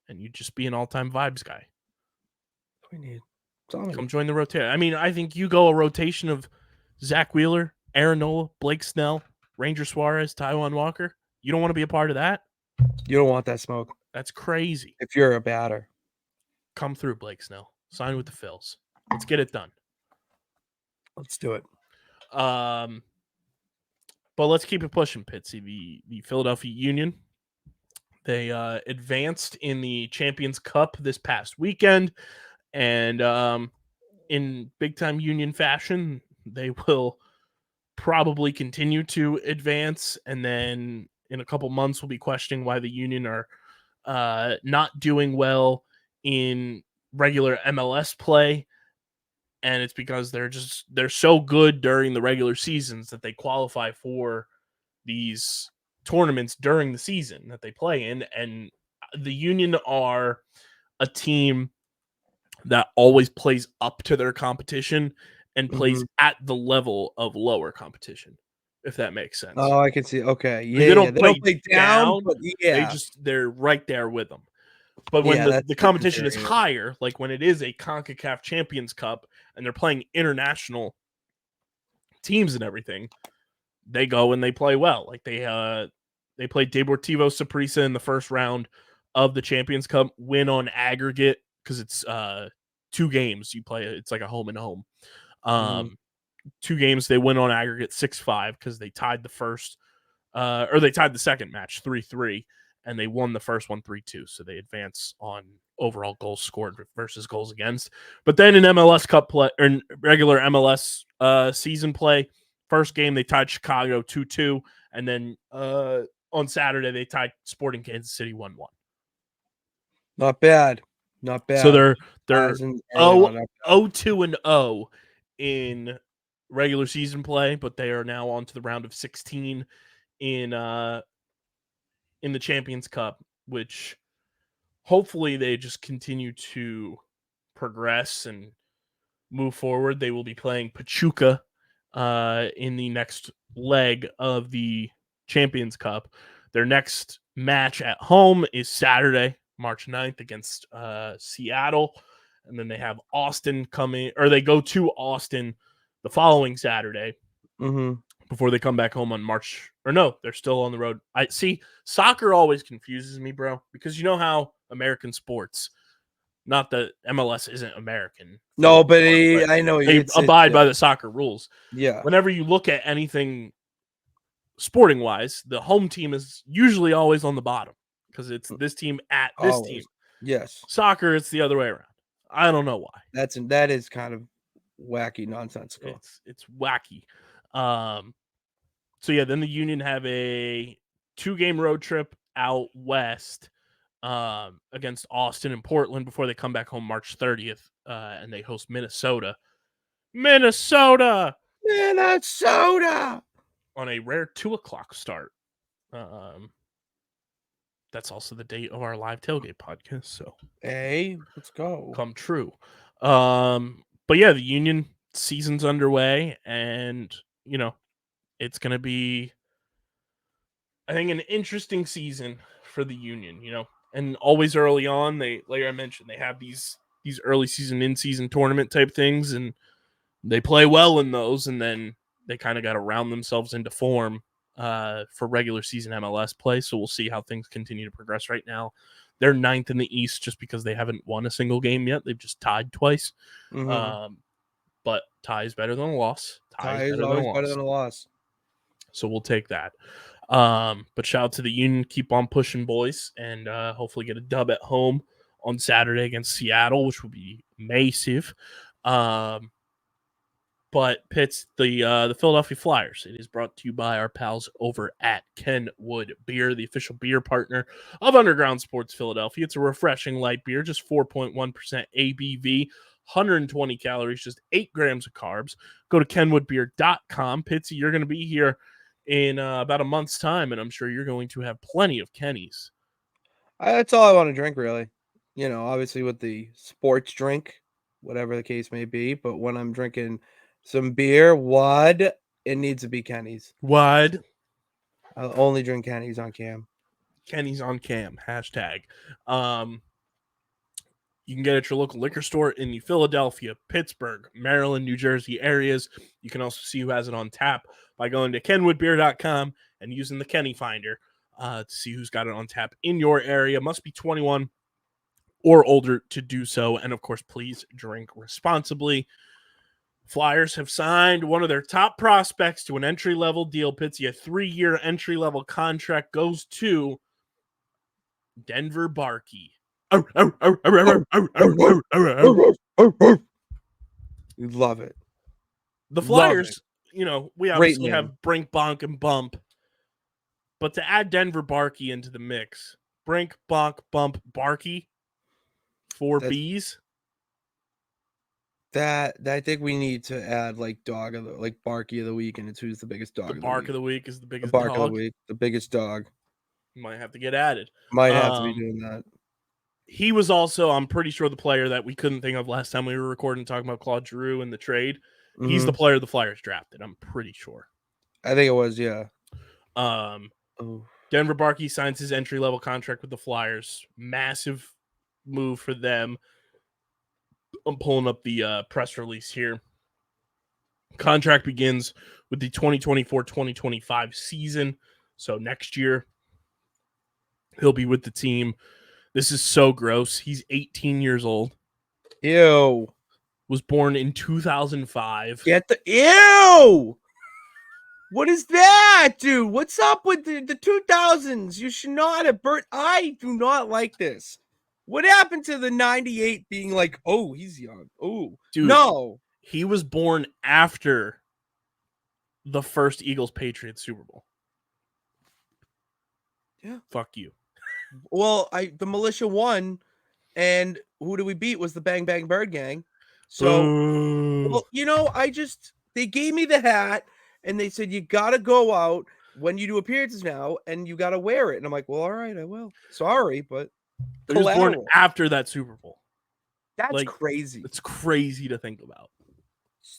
[SPEAKER 1] And you'd just be an all-time vibes guy.
[SPEAKER 3] We need.
[SPEAKER 1] Come join the rotation. I mean, I think you go a rotation of Zach Wheeler, Aaron Nola, Blake Snell, Ranger Suarez, Taijuan Walker. You don't want to be a part of that?
[SPEAKER 3] You don't want that smoke.
[SPEAKER 1] That's crazy.
[SPEAKER 3] If you're a batter.
[SPEAKER 1] Come through, Blake Snell. Sign with the Phils. Let's get it done.
[SPEAKER 3] Let's do it.
[SPEAKER 1] But let's keep it pushing, Pitsy. The Philadelphia Union, They advanced in the Champions Cup this past weekend, and in big-time Union fashion, they will probably continue to advance, and then in a couple months we'll be questioning why the Union are not doing well in regular MLS play, and it's because they're so good during the regular seasons that they qualify for these tournaments during the season that they play in. And the Union are a team that always plays up to their competition and plays at the level of lower competition, if that makes sense.
[SPEAKER 3] Oh, I can see. Okay.
[SPEAKER 1] Like,
[SPEAKER 3] Yeah,
[SPEAKER 1] they don't
[SPEAKER 3] They
[SPEAKER 1] play
[SPEAKER 3] don't play down, but yeah.
[SPEAKER 1] they're right there with them. But when
[SPEAKER 3] Yeah,
[SPEAKER 1] the competition is higher, like when it is a CONCACAF Champions Cup and they're playing international teams and everything, they go and they play well. Like they played Deportivo Saprissa in the first round of the Champions Cup, win on aggregate because it's 2 games you play. It's like a home and home. 2 games they win on aggregate 6-5 because they tied the first or they tied the second match 3-3, and they won the first one 3-2. So they advance on overall goals scored versus goals against. But then in MLS Cup play or in regular MLS season play, first game they tied Chicago 2-2, and then on Saturday they tied Sporting Kansas City 1-1.
[SPEAKER 3] Not bad. Not bad.
[SPEAKER 1] So they're
[SPEAKER 3] Rising early on up.
[SPEAKER 1] 0-2-0 in regular season play, but they are now on to the round of 16 in the Champions Cup, which hopefully they just continue to progress and move forward. They will be playing Pachuca in the next leg of the Champions Cup. Their next match at home is Saturday, March 9th against Seattle. And then they have Austin coming, or they go to Austin the following Saturday before they come back home on March. Or no, they're still on the road. I see, soccer always confuses me, bro, because you know how American sports, not that MLS isn't American.
[SPEAKER 3] No, but I know
[SPEAKER 1] they abide by the soccer rules.
[SPEAKER 3] Yeah.
[SPEAKER 1] Whenever you look at anything sporting wise, the home team is usually always on the bottom because it's this team at this team.
[SPEAKER 3] Yes.
[SPEAKER 1] Soccer, it's the other way around. I don't know why.
[SPEAKER 3] That is kind of wacky, nonsensical.
[SPEAKER 1] It's wacky. So yeah, then the Union have a 2-game road trip out west against Austin and Portland before they come back home March 30th, and they host Minnesota. Minnesota on a rare 2:00 start. That's also the date of our live tailgate podcast. So
[SPEAKER 3] hey, let's go.
[SPEAKER 1] Come true. But yeah, the Union season's underway, and you know, it's gonna be, I think, an interesting season for the Union, you know. And always early on, like I mentioned, they have these early season, in-season tournament type things, and they play well in those, and then they kind of got to round themselves into form for regular season MLS play. So we'll see how things continue to progress. Right now, they're 9th in the East just because they haven't won a single game yet. They've just tied twice. But tie is better than a loss.
[SPEAKER 3] Tie is always better than a loss.
[SPEAKER 1] So we'll take that. But shout out to the Union. Keep on pushing, boys, and hopefully get a dub at home on Saturday against Seattle, which would be massive. But Pitts, the Philadelphia Flyers. It is brought to you by our pals over at Kenwood Beer, the official beer partner of Underground Sports Philadelphia. It's a refreshing light beer, just 4.1% ABV, 120 calories, just 8 grams of carbs. Go to kenwoodbeer.com. Pitsy, you're going to be here in about a month's time, and I'm sure you're going to have plenty of Kennies.
[SPEAKER 3] That's all I want to drink, really. You know, obviously with the sports drink, whatever the case may be. But when I'm drinking some beer, it needs to be Kenny's.
[SPEAKER 1] I'll
[SPEAKER 3] only drink Kenny's on cam.
[SPEAKER 1] Kenny's on cam. Hashtag. You can get it at your local liquor store in the Philadelphia, Pittsburgh, Maryland, New Jersey areas. You can also see who has it on tap by going to kenwoodbeer.com and using the Kenny Finder to see who's got it on tap in your area. Must be 21 or older to do so. And, of course, please drink responsibly. Flyers have signed one of their top prospects to an entry-level deal. Pitsy, a 3-year entry-level contract goes to Denver Barkey.
[SPEAKER 3] You love it.
[SPEAKER 1] The
[SPEAKER 3] Love
[SPEAKER 1] Flyers,
[SPEAKER 3] it.
[SPEAKER 1] we
[SPEAKER 3] Great
[SPEAKER 1] obviously
[SPEAKER 3] name.
[SPEAKER 1] have Brink, Bonk, and Bump. But to add Denver Barkey into the mix, Brink, Bonk, Bump, Barkey, 4 Bs.
[SPEAKER 3] That I think we need to add like Barky of the week, and it's who's the biggest dog.
[SPEAKER 1] The Bark of the week is the biggest
[SPEAKER 3] bark
[SPEAKER 1] dog.
[SPEAKER 3] of the week, the biggest dog.
[SPEAKER 1] Might have to get added.
[SPEAKER 3] Might have to be doing that.
[SPEAKER 1] He was also, I'm pretty sure, the player that we couldn't think of last time we were recording, talking about Claude Giroux and the trade. Mm-hmm. He's the player the Flyers drafted. I'm pretty sure.
[SPEAKER 3] I think it was, yeah.
[SPEAKER 1] Denver Barkey signs his entry-level contract with the Flyers. Massive move for them. I'm pulling up the press release here. Contract begins with the 2024-2025 season. So next year, he'll be with the team. This is so gross. He's 18 years old.
[SPEAKER 3] Ew.
[SPEAKER 1] Was born in 2005.
[SPEAKER 3] Ew! What is that, dude? What's up with the 2000s? You should not have I do not like this. What happened to the 98 being like, oh, he's young? Oh, dude. No.
[SPEAKER 1] He was born after the first Eagles-Patriots Super Bowl.
[SPEAKER 3] Yeah.
[SPEAKER 1] Fuck you.
[SPEAKER 3] Well, the militia won, and who did we beat was the Bang Bang Bird Gang. So, well, they gave me the hat, and they said, you got to go out when you do appearances now, and you got to wear it. And I'm like, well, all right, I will. Sorry, but
[SPEAKER 1] he was born after that Super Bowl.
[SPEAKER 3] That's crazy.
[SPEAKER 1] It's crazy to think about.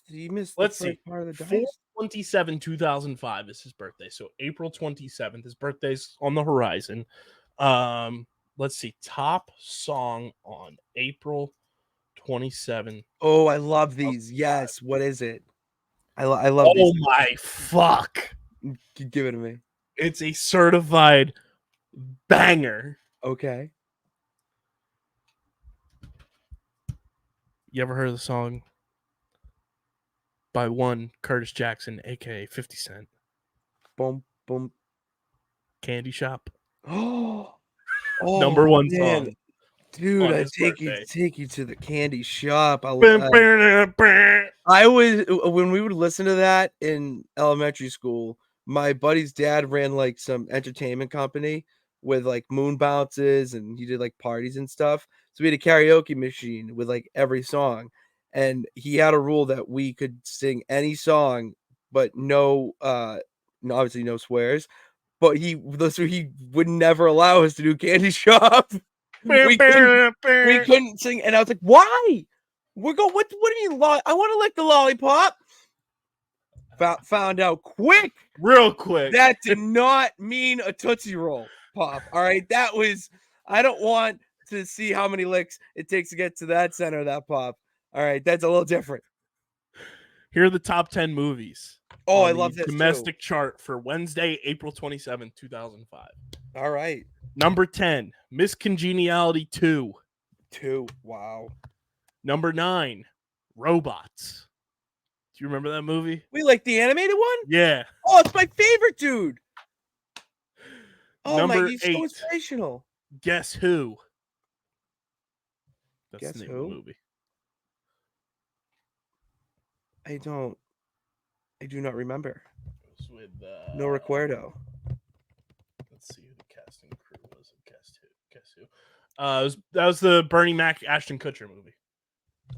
[SPEAKER 3] You missed
[SPEAKER 1] Let's
[SPEAKER 3] the
[SPEAKER 1] see.
[SPEAKER 3] Part of the
[SPEAKER 1] 4/27, 2005 is his birthday. So April 27th, his birthday's on the horizon. Let's see. Top song on April 27th.
[SPEAKER 3] Oh, I love these. Yes. What is it? I love these.
[SPEAKER 1] Oh my fuck.
[SPEAKER 3] Give it to me.
[SPEAKER 1] It's a certified banger.
[SPEAKER 3] Okay.
[SPEAKER 1] You ever heard of the song by one Curtis Jackson, aka 50 Cent?
[SPEAKER 3] Boom, boom.
[SPEAKER 1] Candy Shop.
[SPEAKER 3] Oh,
[SPEAKER 1] number one song.
[SPEAKER 3] Dude, I take you to the candy shop. I was when we would listen to that in elementary school. My buddy's dad ran like some entertainment company with like moon bounces, and he did like parties and stuff. So we had a karaoke machine with like every song, and he had a rule that we could sing any song, but obviously no swears. But he would never allow us to do Candy Shop. we couldn't sing, and I was like, "Why? What do you mean? I want to lick the lollipop." Found out
[SPEAKER 1] real quick.
[SPEAKER 3] That did not mean a Tootsie Roll Pop. All right, that was. I don't want to see how many licks it takes to get to that center of that pop. All right, that's a little different.
[SPEAKER 1] Here are the top 10 movies.
[SPEAKER 3] Oh, I love this
[SPEAKER 1] domestic chart for Wednesday, April 27th, 2005.
[SPEAKER 3] All right.
[SPEAKER 1] Number 10, Miss Congeniality 2.
[SPEAKER 3] Wow.
[SPEAKER 1] Number 9, Robots. Do you remember that movie?
[SPEAKER 3] We like the animated one?
[SPEAKER 1] Yeah.
[SPEAKER 3] Oh, it's my favorite, dude. Oh,
[SPEAKER 1] Number
[SPEAKER 3] he's
[SPEAKER 1] 8,
[SPEAKER 3] so inspirational.
[SPEAKER 1] Guess Who? That's
[SPEAKER 3] Guess
[SPEAKER 1] the name
[SPEAKER 3] Who?
[SPEAKER 1] of the movie.
[SPEAKER 3] I do not remember.
[SPEAKER 1] It was with
[SPEAKER 3] No recuerdo.
[SPEAKER 1] Let's see who the casting crew was of Guess Who. That was the Bernie Mac Ashton Kutcher movie.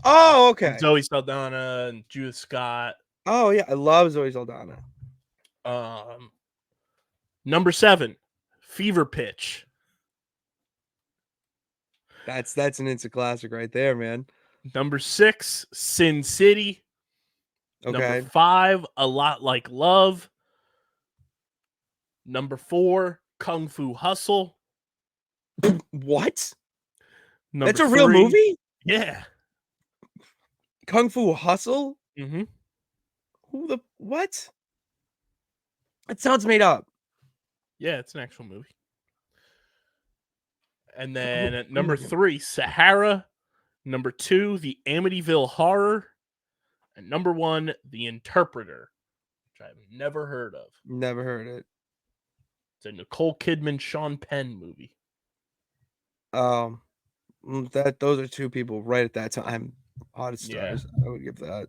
[SPEAKER 3] Oh, okay.
[SPEAKER 1] And Zoe Saldana and Judith Scott.
[SPEAKER 3] Oh yeah, I love Zoe Saldana.
[SPEAKER 1] Number 7, Fever Pitch.
[SPEAKER 3] That's an instant classic right there, man.
[SPEAKER 1] Number 6, Sin City.
[SPEAKER 3] Okay.
[SPEAKER 1] Number 5, A Lot Like Love. Number 4, Kung Fu Hustle.
[SPEAKER 3] What?
[SPEAKER 1] Number
[SPEAKER 3] That's a real movie?
[SPEAKER 1] Yeah.
[SPEAKER 3] Kung Fu Hustle?
[SPEAKER 1] Mm-hmm.
[SPEAKER 3] What? It sounds made up.
[SPEAKER 1] Yeah, it's an actual movie. And then at number 3, Sahara. Number 2, The Amityville Horror. And number 1, The Interpreter, which I've never heard of.
[SPEAKER 3] Never heard it.
[SPEAKER 1] It's a Nicole Kidman, Sean Penn movie.
[SPEAKER 3] Those are two people right at that time. Hottest
[SPEAKER 1] Yeah.
[SPEAKER 3] stars. I would give that.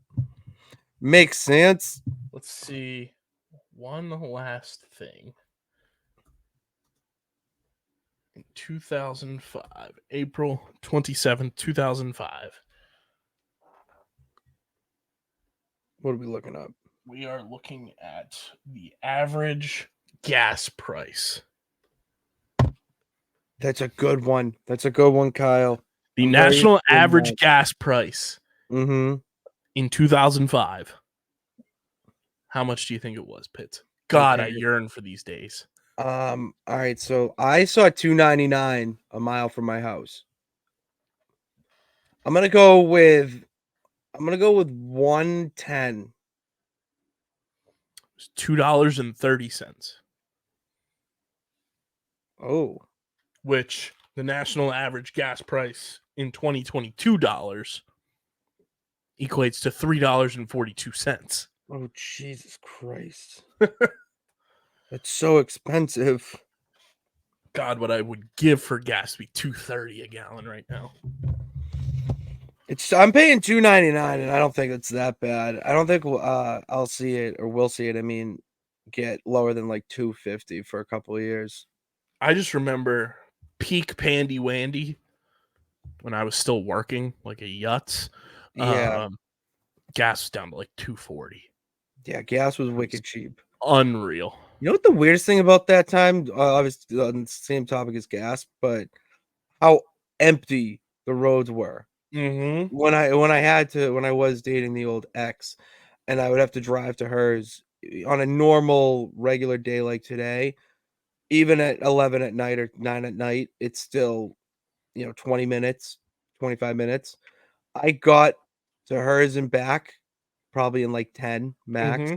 [SPEAKER 3] Makes sense.
[SPEAKER 1] Let's see. One last thing. In 2005, April 27th, 2005.
[SPEAKER 3] What are we looking up?
[SPEAKER 1] We are looking at the average gas price.
[SPEAKER 3] That's a good one. That's a good one, Kyle.
[SPEAKER 1] The
[SPEAKER 3] I'm very
[SPEAKER 1] national
[SPEAKER 3] interested in
[SPEAKER 1] average
[SPEAKER 3] that.
[SPEAKER 1] gas price
[SPEAKER 3] Mm-hmm.
[SPEAKER 1] in 2005. How much do you think it was, Pitts? God, I
[SPEAKER 3] Okay.
[SPEAKER 1] yearn for these days.
[SPEAKER 3] All right. So I saw $2.99 a mile from my house. I'm gonna go with 110.
[SPEAKER 1] It's $2.30,
[SPEAKER 3] Oh,
[SPEAKER 1] which the national average gas price in 2022 dollars equates to $3.42.
[SPEAKER 3] oh, Jesus Christ. That's so expensive.
[SPEAKER 1] God, what I would give for gas to be $2.30 a gallon right now.
[SPEAKER 3] I'm paying $2.99, and I don't think it's that bad. I don't think I'll see it, or we'll see it. I mean, get lower than like $2.50 for a couple of years.
[SPEAKER 1] I just remember peak Pandy Wandy when I was still working like a Yutz.
[SPEAKER 3] Yeah,
[SPEAKER 1] Gas was down to like $2.40.
[SPEAKER 3] yeah, gas was wicked cheap.
[SPEAKER 1] Unreal.
[SPEAKER 3] You know what the weirdest thing about that time? Obviously, on the same topic as gas, but how empty the roads were.
[SPEAKER 1] Mm-hmm.
[SPEAKER 3] When I was dating the old ex, and I would have to drive to hers on a normal regular day like today, even at 11 at night or 9 at night, it's still 20 minutes, 25 minutes. I got to hers and back probably in like 10 max,
[SPEAKER 1] Mm-hmm.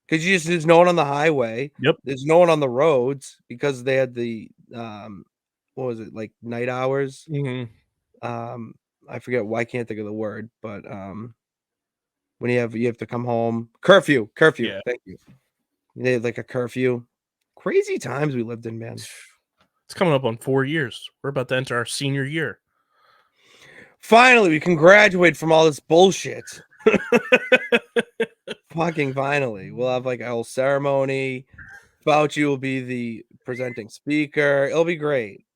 [SPEAKER 3] because there's no one on the highway.
[SPEAKER 1] Yep.
[SPEAKER 3] There's no one on the roads because they had the what was it, like night hours?
[SPEAKER 1] Mm-hmm.
[SPEAKER 3] I forget why, I can't think of the word, but when you have to come home, curfew.
[SPEAKER 1] Yeah.
[SPEAKER 3] Thank you. They had like a curfew. Crazy times we lived in, man.
[SPEAKER 1] It's coming up on 4 years. We're about to enter our senior year.
[SPEAKER 3] Finally, we can graduate from all this bullshit. Fucking finally. We'll have like a whole ceremony. Fauci will be the presenting speaker. It'll be great.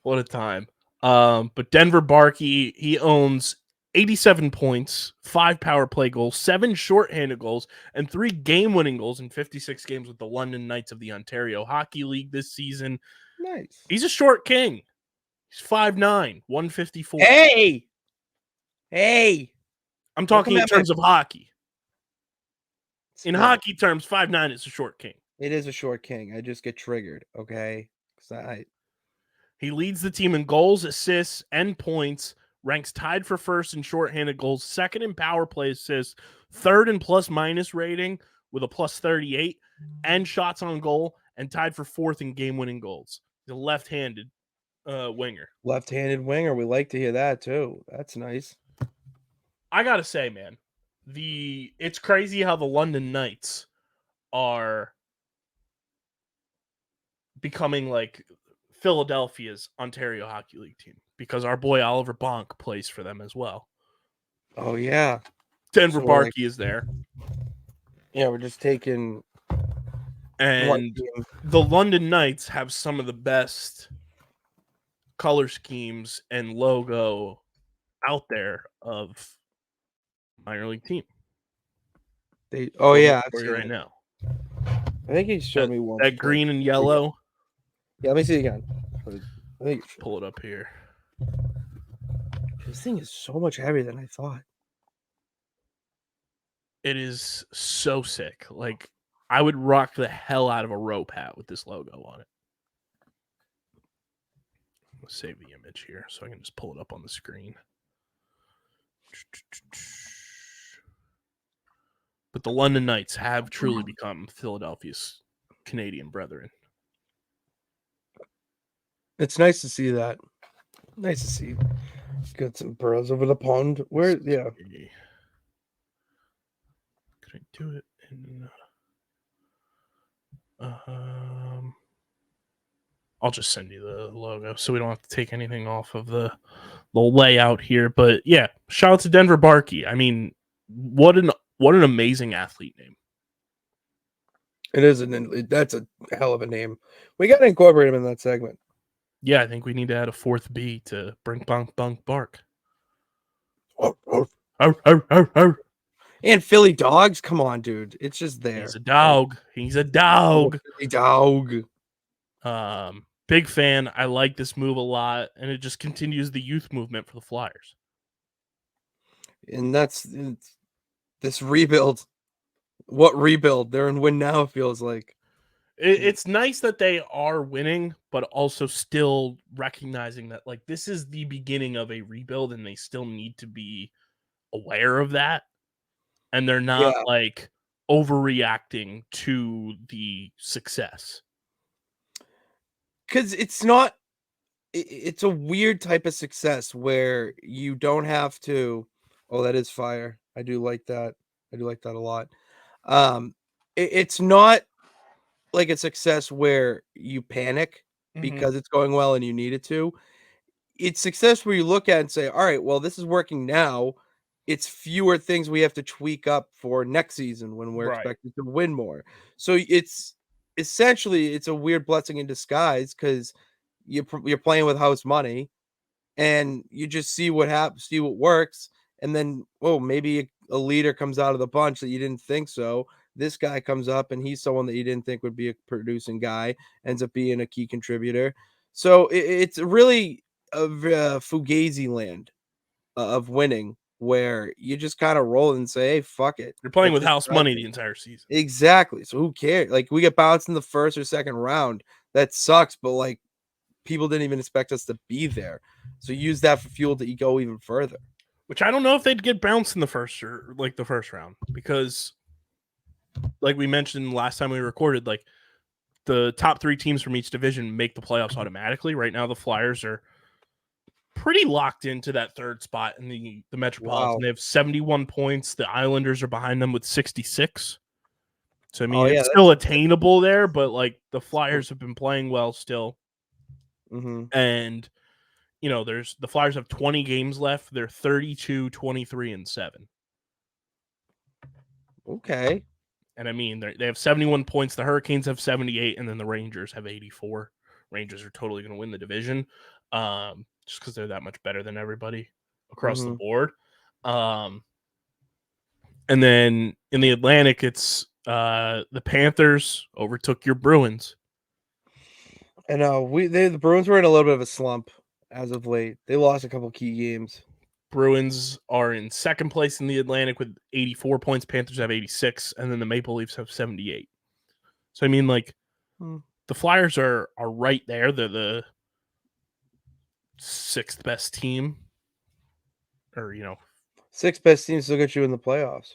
[SPEAKER 1] What a time. But Denver Barkey, he owns 87 points, 5 power play goals, 7 shorthanded goals, and 3 game-winning goals in 56 games with the London Knights of the Ontario Hockey League this season.
[SPEAKER 3] Nice.
[SPEAKER 1] He's a short king. He's 5'9", 154.
[SPEAKER 3] Hey!
[SPEAKER 1] I'm talking in terms of hockey. In
[SPEAKER 3] Fair.
[SPEAKER 1] hockey terms, 5'9" is a short king.
[SPEAKER 3] It is a short king. I just get triggered, okay?
[SPEAKER 1] He leads the team in goals, assists, and points, ranks tied for first in shorthanded goals, second in power play assists, third in plus-minus rating with a plus 38, and shots on goal, and tied for fourth in game-winning goals. He's a left-handed winger.
[SPEAKER 3] Left-handed winger. We like to hear that, too. That's nice.
[SPEAKER 1] I got to say, man, it's crazy how the London Knights are becoming like Philadelphia's Ontario Hockey League team because our boy Oliver Bonk plays for them as well.
[SPEAKER 3] Oh, yeah.
[SPEAKER 1] Denver
[SPEAKER 3] So
[SPEAKER 1] Barkey is there.
[SPEAKER 3] Yeah, we're just taking...
[SPEAKER 1] And the London Knights have some of the best color schemes and logo out there of minor league team.
[SPEAKER 3] Yeah,
[SPEAKER 1] for you right now.
[SPEAKER 3] I think he showed me one.
[SPEAKER 1] That green and yellow.
[SPEAKER 3] Yeah, let me see it again. I think
[SPEAKER 1] Pull it up here.
[SPEAKER 3] This thing is so much heavier than I thought.
[SPEAKER 1] It is so sick. Like, I would rock the hell out of a rope hat with this logo on it. Let's save the image here so I can just pull it up on the screen. But the London Knights have truly become Philadelphia's Canadian brethren.
[SPEAKER 3] It's nice to see that. Nice to see. Got some pearls over the pond. Where? Yeah.
[SPEAKER 1] Could I do it in? I'll just send you the logo so we don't have to take anything off of the layout here. But yeah, shout out to Denver Barkey. I mean, what an amazing athlete name.
[SPEAKER 3] It is that's a hell of a name. We got to incorporate him in that segment.
[SPEAKER 1] Yeah, I think we need to add a fourth B to Brink Bonk Bunk Bark.
[SPEAKER 3] And Philly dogs, come on, dude. It's just there.
[SPEAKER 1] He's a dog. He's a dog.
[SPEAKER 3] Philly dog.
[SPEAKER 1] Big fan. I like this move a lot, and it just continues the youth movement for the Flyers.
[SPEAKER 3] And that's this rebuild. What rebuild? They're in win now, it feels like.
[SPEAKER 1] It's nice that they are winning, but also still recognizing that like this is the beginning of a rebuild, and they still need to be aware of that. And they're not like overreacting to the success.
[SPEAKER 3] Because it's a weird type of success where you don't have to. Oh, that is fire. I do like that. I do like that a lot. It's not like a success where you panic because it's going well and you need it to. It's success where you look at it and say, all right, well, this is working now. It's fewer things we have to tweak up for next season when we're expected to win more. So it's essentially it's a weird blessing in disguise because you're playing with house money and you just see what happens, see what works, and then maybe a leader comes out of the bunch that you didn't think so. This guy comes up and he's someone that you didn't think would be a producing guy, ends up being a key contributor. So it's really a fugazi land of winning where you just kind of roll and say, hey, fuck it.
[SPEAKER 1] You're playing with house money the entire season.
[SPEAKER 3] Exactly. So who cares? Like we get bounced in the first or second round. That sucks, but like people didn't even expect us to be there. So use that for fuel to go even further.
[SPEAKER 1] Which I don't know if they'd get bounced in the first round because like we mentioned last time we recorded, like the top 3 teams from each division make the playoffs automatically. Right now, the Flyers are pretty locked into that 3rd spot in the Metropolitan. Wow. They have 71 points. The Islanders are behind them with 66. So, I mean, it's still attainable there, but like the Flyers have been playing well still. And, you know, the Flyers have 20 games left. They're 32, 23, and 7.
[SPEAKER 3] Okay.
[SPEAKER 1] And I mean, they have 71 points. The Hurricanes have 78, and then the Rangers have 84. Rangers are totally going to win the division just because they're that much better than everybody across the board. And then in the Atlantic, it's the Panthers overtook your Bruins.
[SPEAKER 3] I know. The Bruins were in a little bit of a slump as of late. They lost a couple key games.
[SPEAKER 1] Bruins are in 2nd place in the Atlantic with 84 points. Panthers have 86, and then the Maple Leafs have 78. So, I mean, like, the Flyers are right there. They're the 6th best team. Or, you know.
[SPEAKER 3] 6th best teams still get you in the playoffs.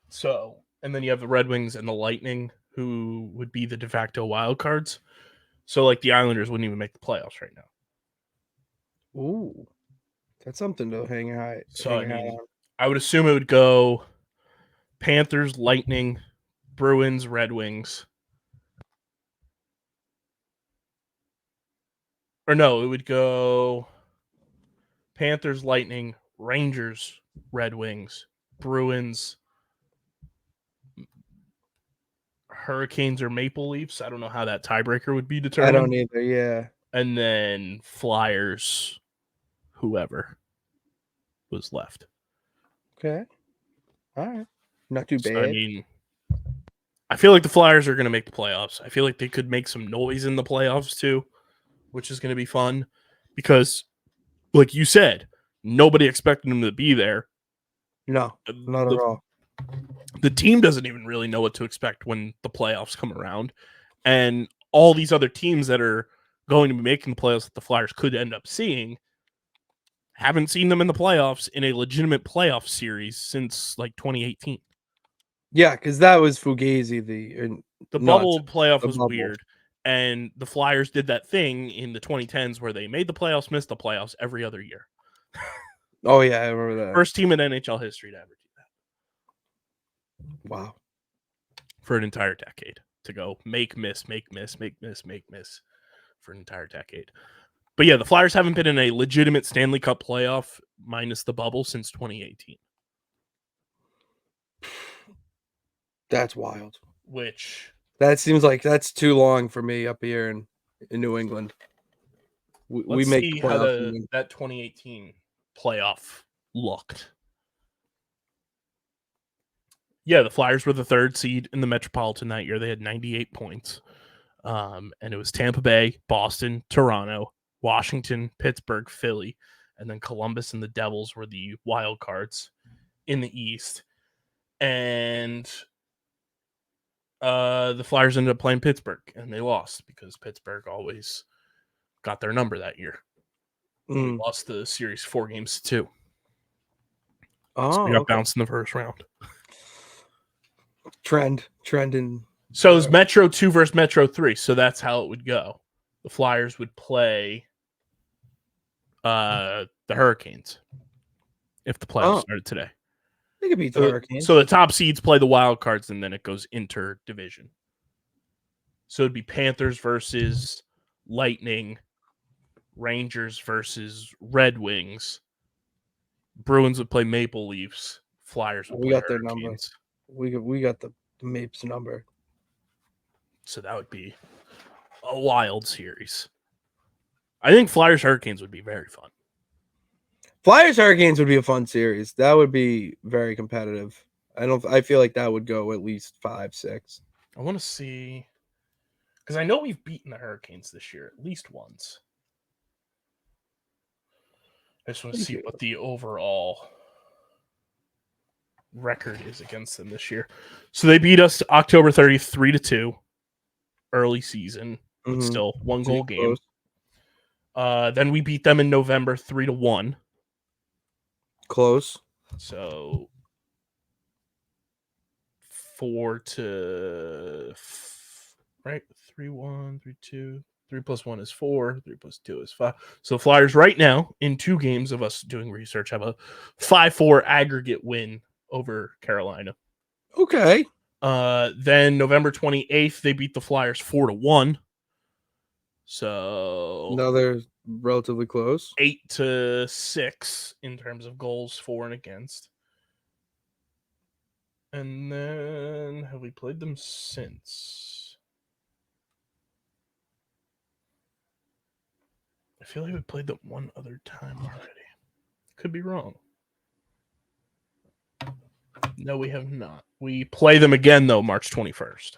[SPEAKER 1] So, and then you have the Red Wings and the Lightning, who would be the de facto wild cards. So, like, the Islanders wouldn't even make the playoffs right now.
[SPEAKER 3] Ooh. That's something to hang high.
[SPEAKER 1] So, I would assume it would go Panthers, Lightning, Bruins, Red Wings. Or no, it would go Panthers, Lightning, Rangers, Red Wings, Bruins, Hurricanes, or Maple Leafs. I don't know how that tiebreaker would be determined.
[SPEAKER 3] I don't either, yeah.
[SPEAKER 1] And then Flyers, whoever was left.
[SPEAKER 3] Okay. All right. Not too bad.
[SPEAKER 1] So, I mean, I feel like the Flyers are going to make the playoffs. I feel like they could make some noise in the playoffs too, which is going to be fun because, like you said, nobody expected them to be there.
[SPEAKER 3] No, not at all.
[SPEAKER 1] The team doesn't even really know what to expect when the playoffs come around. And all these other teams that are going to be making the playoffs that the Flyers could end up seeing haven't seen them in the playoffs in a legitimate playoff series since like 2018.
[SPEAKER 3] Yeah, because that was Fugazi.
[SPEAKER 1] The bubble playoff was weird. And the Flyers did that thing in the 2010s where they made the playoffs, missed the playoffs every other year.
[SPEAKER 3] Oh, yeah, I remember that.
[SPEAKER 1] First team in NHL history to ever do that.
[SPEAKER 3] Wow.
[SPEAKER 1] For an entire decade to go make, miss, make, miss, make, miss, make, miss. for an entire decade. But yeah, the Flyers haven't been in a legitimate Stanley Cup playoff minus the bubble since 2018.
[SPEAKER 3] That's wild.
[SPEAKER 1] Which
[SPEAKER 3] that seems like that's too long for me up here in New England. We make
[SPEAKER 1] see
[SPEAKER 3] the
[SPEAKER 1] how
[SPEAKER 3] playoffs.
[SPEAKER 1] that 2018 playoff looked. Yeah, the Flyers were the 3rd seed in the Metropolitan that year. They had 98 points. And it was Tampa Bay, Boston, Toronto, Washington, Pittsburgh, Philly, and then Columbus and the Devils were the wild cards in the East. And the Flyers ended up playing Pittsburgh, and they lost because Pittsburgh always got their number that year. We lost the series 4-2. So we got bounced in the first round.
[SPEAKER 3] Trending.
[SPEAKER 1] So it was Metro 2 versus Metro 3. So that's how it would go. The Flyers would play the Hurricanes if the playoffs started today.
[SPEAKER 3] They could beat the Hurricanes.
[SPEAKER 1] So the top seeds play the wild cards, and then it goes inter-division. So it'd be Panthers versus Lightning, Rangers versus Red Wings, Bruins would play Maple Leafs, Flyers would play
[SPEAKER 3] got their
[SPEAKER 1] Hurricanes.
[SPEAKER 3] number. We got the Mapes number.
[SPEAKER 1] So that would be a wild series. I think Flyers Hurricanes would be very fun.
[SPEAKER 3] Flyers Hurricanes would be a fun series. That would be very competitive. I feel like that would go at least 5-6.
[SPEAKER 1] I want to see, because I know we've beaten the Hurricanes this year at least once. I just want to see what the overall record is against them this year. So they beat us October 30th, 3-2, early season, but still 1-goal game. Then we beat them in November 3-1.
[SPEAKER 3] Close.
[SPEAKER 1] So 4-3-1, 3-2. 3 + 1 is 4. 3 + 2 is 5. So Flyers right now, in 2 games of us doing research, have a 5-4 aggregate win over Carolina.
[SPEAKER 3] Okay.
[SPEAKER 1] Then November 28th, they beat the Flyers 4-1. So
[SPEAKER 3] now they're relatively close.
[SPEAKER 1] 8-6 in terms of goals for and against. And then have we played them since? I feel like we played them one other time already. Could be wrong. No, we have not. We play them again, though, March 21st.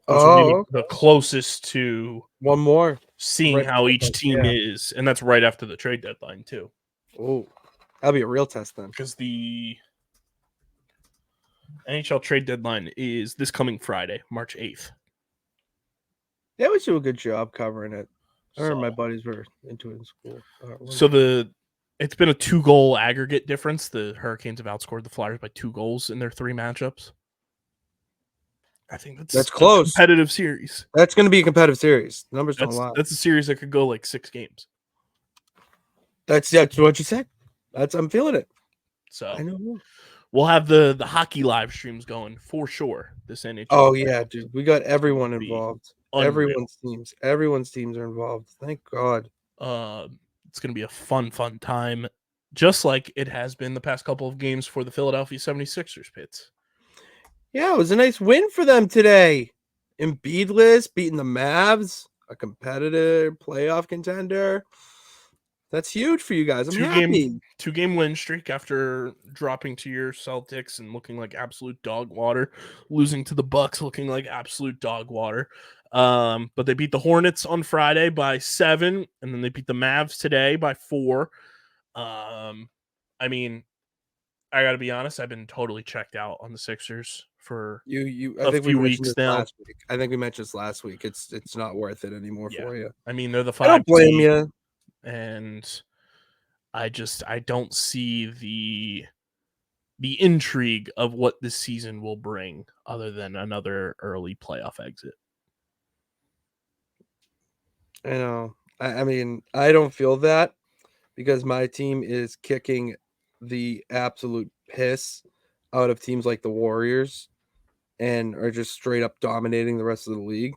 [SPEAKER 1] Which will be the closest to
[SPEAKER 3] one more
[SPEAKER 1] seeing how each team is. And that's right after the trade deadline, too.
[SPEAKER 3] Oh, that'll be a real test then.
[SPEAKER 1] Because the NHL trade deadline is this coming Friday, March 8th.
[SPEAKER 3] They always do a good job covering it. I remember my buddies were into it in school.
[SPEAKER 1] So it's been a 2-goal aggregate difference. The Hurricanes have outscored the Flyers by 2 goals in their 3 matchups. I think that's
[SPEAKER 3] close.
[SPEAKER 1] A competitive series.
[SPEAKER 3] That's going to be a competitive series. The numbers don't lie.
[SPEAKER 1] That's a series that could go like 6 games.
[SPEAKER 3] That's what you said. I'm feeling it.
[SPEAKER 1] So
[SPEAKER 3] I know.
[SPEAKER 1] We'll have the hockey live streams going for sure. This NHL.
[SPEAKER 3] Oh yeah, dude. We got everyone involved.
[SPEAKER 1] Unreal.
[SPEAKER 3] Everyone's teams are involved. Thank God.
[SPEAKER 1] It's going to be a fun time, just like it has been the past couple of games for the Philadelphia 76ers, Pitts.
[SPEAKER 3] Yeah, it was a nice win for them today. Embiidless beating the Mavs, a competitive playoff contender. That's huge for you guys. I'm happy.
[SPEAKER 1] 2-game win streak after dropping to your Celtics and looking like absolute dog water, losing to the Bucks looking like absolute dog water. But they beat the Hornets on Friday by 7, and then they beat the Mavs today by 4. I mean, I got to be honest, I've been totally checked out on the Sixers for a few weeks now.
[SPEAKER 3] I think we mentioned this last week. It's not worth it anymore for you.
[SPEAKER 1] I mean, they're the 5.
[SPEAKER 3] I don't blame you.
[SPEAKER 1] And I don't see the intrigue of what this season will bring other than another early playoff exit.
[SPEAKER 3] I know. I mean, I don't feel that because my team is kicking the absolute piss out of teams like the Warriors and are just straight up dominating the rest of the league.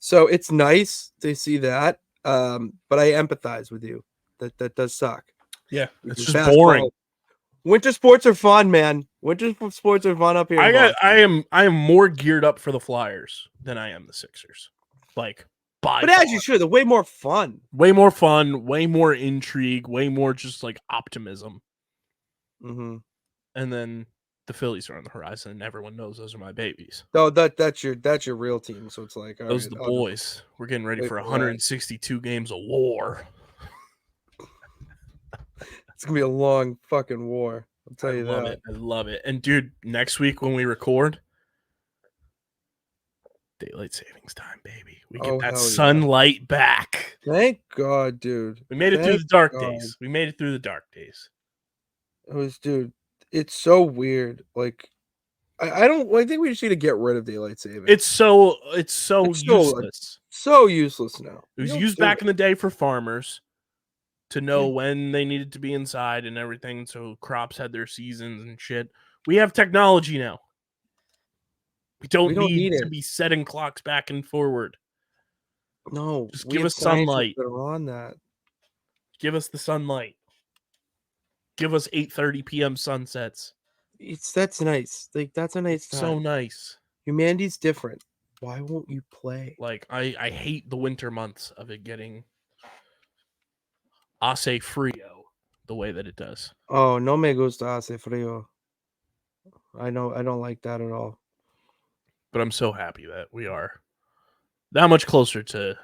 [SPEAKER 3] So it's nice to see that. But I empathize with you. That does suck.
[SPEAKER 1] Yeah, it's
[SPEAKER 3] Because
[SPEAKER 1] just
[SPEAKER 3] basketball-
[SPEAKER 1] boring.
[SPEAKER 3] Winter sports are fun, man. Winter sports are fun up here. in Boston.
[SPEAKER 1] I am more geared up for the Flyers than I am the Sixers. Like, by
[SPEAKER 3] But
[SPEAKER 1] far.
[SPEAKER 3] as you should, they're way more fun.
[SPEAKER 1] Way more fun, way more intrigue, way more just like optimism.
[SPEAKER 3] Mm-hmm.
[SPEAKER 1] And then the Phillies are on the horizon, and everyone knows those are my babies.
[SPEAKER 3] Oh, that's your real team. So it's like all
[SPEAKER 1] Those are
[SPEAKER 3] right,
[SPEAKER 1] the
[SPEAKER 3] I'll just
[SPEAKER 1] boys. We're getting ready
[SPEAKER 3] wait
[SPEAKER 1] for
[SPEAKER 3] for that.
[SPEAKER 1] 162 games of war.
[SPEAKER 3] It's gonna be a long fucking war. I'll tell
[SPEAKER 1] I
[SPEAKER 3] you
[SPEAKER 1] love
[SPEAKER 3] that.
[SPEAKER 1] it. I love it. And dude, next week when we record, daylight savings time, baby. We get
[SPEAKER 3] Oh,
[SPEAKER 1] that
[SPEAKER 3] hell yeah.
[SPEAKER 1] sunlight back.
[SPEAKER 3] Thank God, dude.
[SPEAKER 1] We made it through
[SPEAKER 3] Thank
[SPEAKER 1] the dark
[SPEAKER 3] God.
[SPEAKER 1] days. We made it through the dark days.
[SPEAKER 3] Dude, it's so weird. Like, I think we just need to get rid of daylight saving.
[SPEAKER 1] It's so
[SPEAKER 3] It's so, like,
[SPEAKER 1] useless.
[SPEAKER 3] so useless now.
[SPEAKER 1] It was used back in the day for farmers to know
[SPEAKER 3] Yeah.
[SPEAKER 1] when they needed to be inside and everything, so crops had their seasons and shit. We have technology now. We don't need to
[SPEAKER 3] it.
[SPEAKER 1] be setting clocks back and forward.
[SPEAKER 3] No,
[SPEAKER 1] Just
[SPEAKER 3] we
[SPEAKER 1] give
[SPEAKER 3] have
[SPEAKER 1] us
[SPEAKER 3] scientists
[SPEAKER 1] sunlight.
[SPEAKER 3] that are on that.
[SPEAKER 1] Give us the sunlight. Give us 8:30 p.m. sunsets.
[SPEAKER 3] That's nice. Like, that's a nice time.
[SPEAKER 1] So nice.
[SPEAKER 3] Humanity's different. Why won't you play?
[SPEAKER 1] Like I hate the winter months of it getting ace frio the way that it does.
[SPEAKER 3] Oh, no me gusta hace frío. I don't like that at all.
[SPEAKER 1] But I'm so happy that we are that much closer to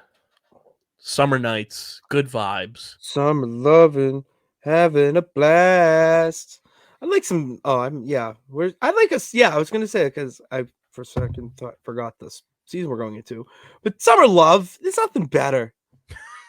[SPEAKER 1] summer nights, good vibes.
[SPEAKER 3] Summer loving, having a blast. I like some. Oh, I like us. Yeah, I was gonna say it because I for a second forgot this season we're going into. But summer love, there's nothing better.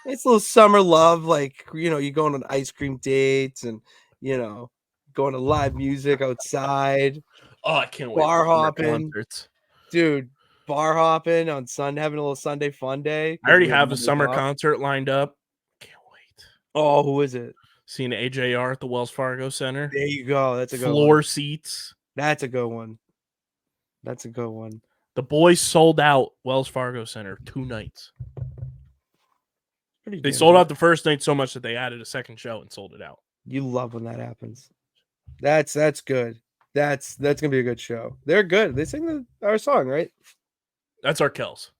[SPEAKER 3] It's a little summer love, like you going on ice cream dates and going to live music outside,
[SPEAKER 1] Oh, I can't wait
[SPEAKER 3] bar
[SPEAKER 1] for summer
[SPEAKER 3] hopping,
[SPEAKER 1] concerts.
[SPEAKER 3] dude. Bar hopping on having a little Sunday fun day.
[SPEAKER 1] I already
[SPEAKER 3] 'cause we
[SPEAKER 1] have a
[SPEAKER 3] Mondays
[SPEAKER 1] summer
[SPEAKER 3] off.
[SPEAKER 1] concert lined up. Can't wait.
[SPEAKER 3] Oh, who is it?
[SPEAKER 1] Seeing AJR at the Wells Fargo Center.
[SPEAKER 3] There you go. That's a good
[SPEAKER 1] Floor
[SPEAKER 3] one.
[SPEAKER 1] seats.
[SPEAKER 3] That's a good one. That's a good one.
[SPEAKER 1] The boys sold out Wells Fargo Center 2 nights.
[SPEAKER 3] Pretty
[SPEAKER 1] They
[SPEAKER 3] damn
[SPEAKER 1] sold
[SPEAKER 3] good.
[SPEAKER 1] out the first night so much that they added a second show and sold it out.
[SPEAKER 3] You love when that happens. That's good. That's gonna be a good show. They're good. They sing our song, right?
[SPEAKER 1] That's our Kells.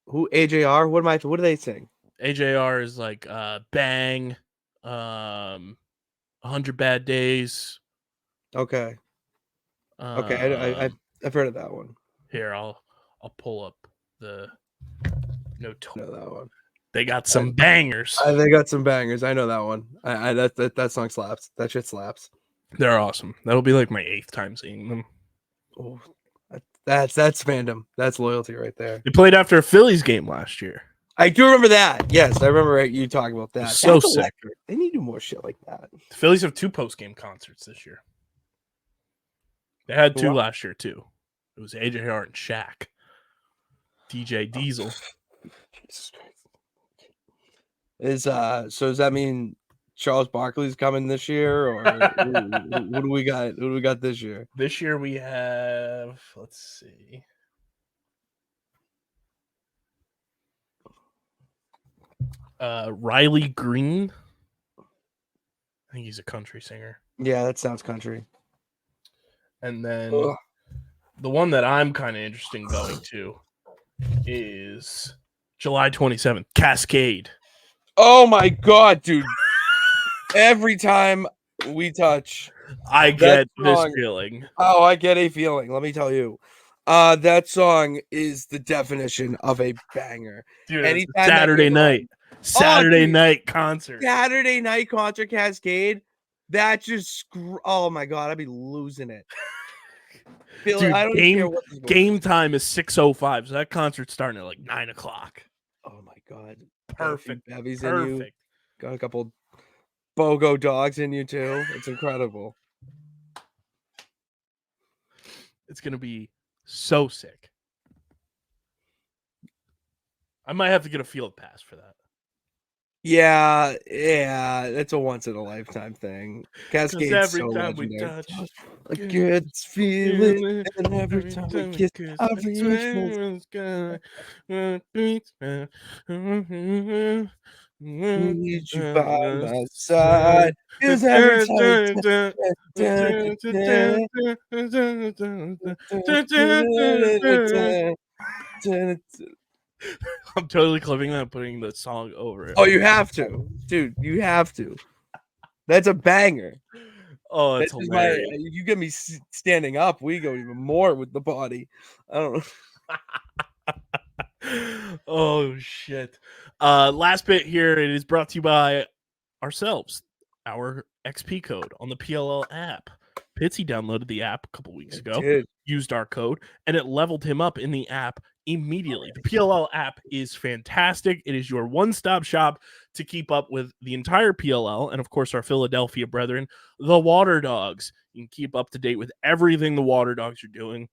[SPEAKER 3] Who AJR? What do they sing?
[SPEAKER 1] AJR is like Bang, 100 Bad Days.
[SPEAKER 3] Okay. Okay. I've heard of that one.
[SPEAKER 1] Here, I'll pull up the no.
[SPEAKER 3] I know that one.
[SPEAKER 1] They got some bangers.
[SPEAKER 3] They got some bangers. I know that one. That song slaps. That shit slaps.
[SPEAKER 1] They're awesome. That'll be like my 8th time seeing them.
[SPEAKER 3] Oh, that's fandom. That's loyalty right there.
[SPEAKER 1] They played after a Phillies game last year.
[SPEAKER 3] I do remember that. Yes, I remember you talking about that.
[SPEAKER 1] So
[SPEAKER 3] That's
[SPEAKER 1] sick.
[SPEAKER 3] electric. They need to do more shit like that.
[SPEAKER 1] The Phillies have 2 post-game concerts this year. They had 2
[SPEAKER 3] Wow.
[SPEAKER 1] last year too. It was AJR and Shaq. DJ Diesel.
[SPEAKER 3] Jesus Christ. So does that mean Charles Barkley's coming this year, or what do we got? What do we got this year?
[SPEAKER 1] This year we have, let's see. Riley Green. I think he's a country singer.
[SPEAKER 3] Yeah, that sounds country.
[SPEAKER 1] And then
[SPEAKER 3] Ugh.
[SPEAKER 1] the one that I'm kind of interested in going to is July 27th, Cascade.
[SPEAKER 3] Oh my god, dude! Every time we touch,
[SPEAKER 1] I get this
[SPEAKER 3] song-
[SPEAKER 1] feeling.
[SPEAKER 3] oh, I get a feeling. Let me tell you, that song is the definition of a banger.
[SPEAKER 1] Dude,
[SPEAKER 3] Anytime
[SPEAKER 1] it's
[SPEAKER 3] that
[SPEAKER 1] Saturday
[SPEAKER 3] goes
[SPEAKER 1] night. Saturday
[SPEAKER 3] dude.
[SPEAKER 1] night concert.
[SPEAKER 3] Saturday night concert Cascade. That just oh my god, I'd be losing it.
[SPEAKER 1] Dude,
[SPEAKER 3] I don't care what this
[SPEAKER 1] game time is 6:05, so that concert's starting at like 9 o'clock.
[SPEAKER 3] Oh my god.
[SPEAKER 1] Perfect.
[SPEAKER 3] Bevies in you.
[SPEAKER 1] Perfect.
[SPEAKER 3] Got a couple BOGO dogs in you too. It's incredible.
[SPEAKER 1] It's gonna be so sick. I might have to get a field pass for that.
[SPEAKER 3] Yeah, that's a once in a lifetime thing.
[SPEAKER 1] Because
[SPEAKER 3] Cascade's
[SPEAKER 1] every
[SPEAKER 3] so
[SPEAKER 1] time we
[SPEAKER 3] legendary.
[SPEAKER 1] touch,
[SPEAKER 3] A
[SPEAKER 1] good
[SPEAKER 3] good feeling,
[SPEAKER 1] feeling,
[SPEAKER 3] and every
[SPEAKER 1] every
[SPEAKER 3] time we
[SPEAKER 1] time we
[SPEAKER 3] kiss,
[SPEAKER 1] kiss,
[SPEAKER 3] I
[SPEAKER 1] I
[SPEAKER 3] reach for
[SPEAKER 1] swear it's gonna beat
[SPEAKER 3] need you by my side. 'Cause every time
[SPEAKER 1] I'm totally clipping that, putting the song over it.
[SPEAKER 3] Oh, you have to, dude. You have to. That's a banger.
[SPEAKER 1] Oh, it's
[SPEAKER 3] That's just my.
[SPEAKER 1] hilarious.
[SPEAKER 3] You get me standing up. We go even more with the body. I don't know.
[SPEAKER 1] Oh shit. Last bit here, it is brought to you by ourselves, our XP code on the PLL app. Pitsy downloaded the app a couple weeks ago,
[SPEAKER 3] Dude,
[SPEAKER 1] used our code, and it leveled him up in the app immediately. The PLL app is fantastic. It is your one-stop shop to keep up with the entire PLL and, of course, our Philadelphia brethren, the Water Dogs. You can keep up to date with everything the Water Dogs are doing.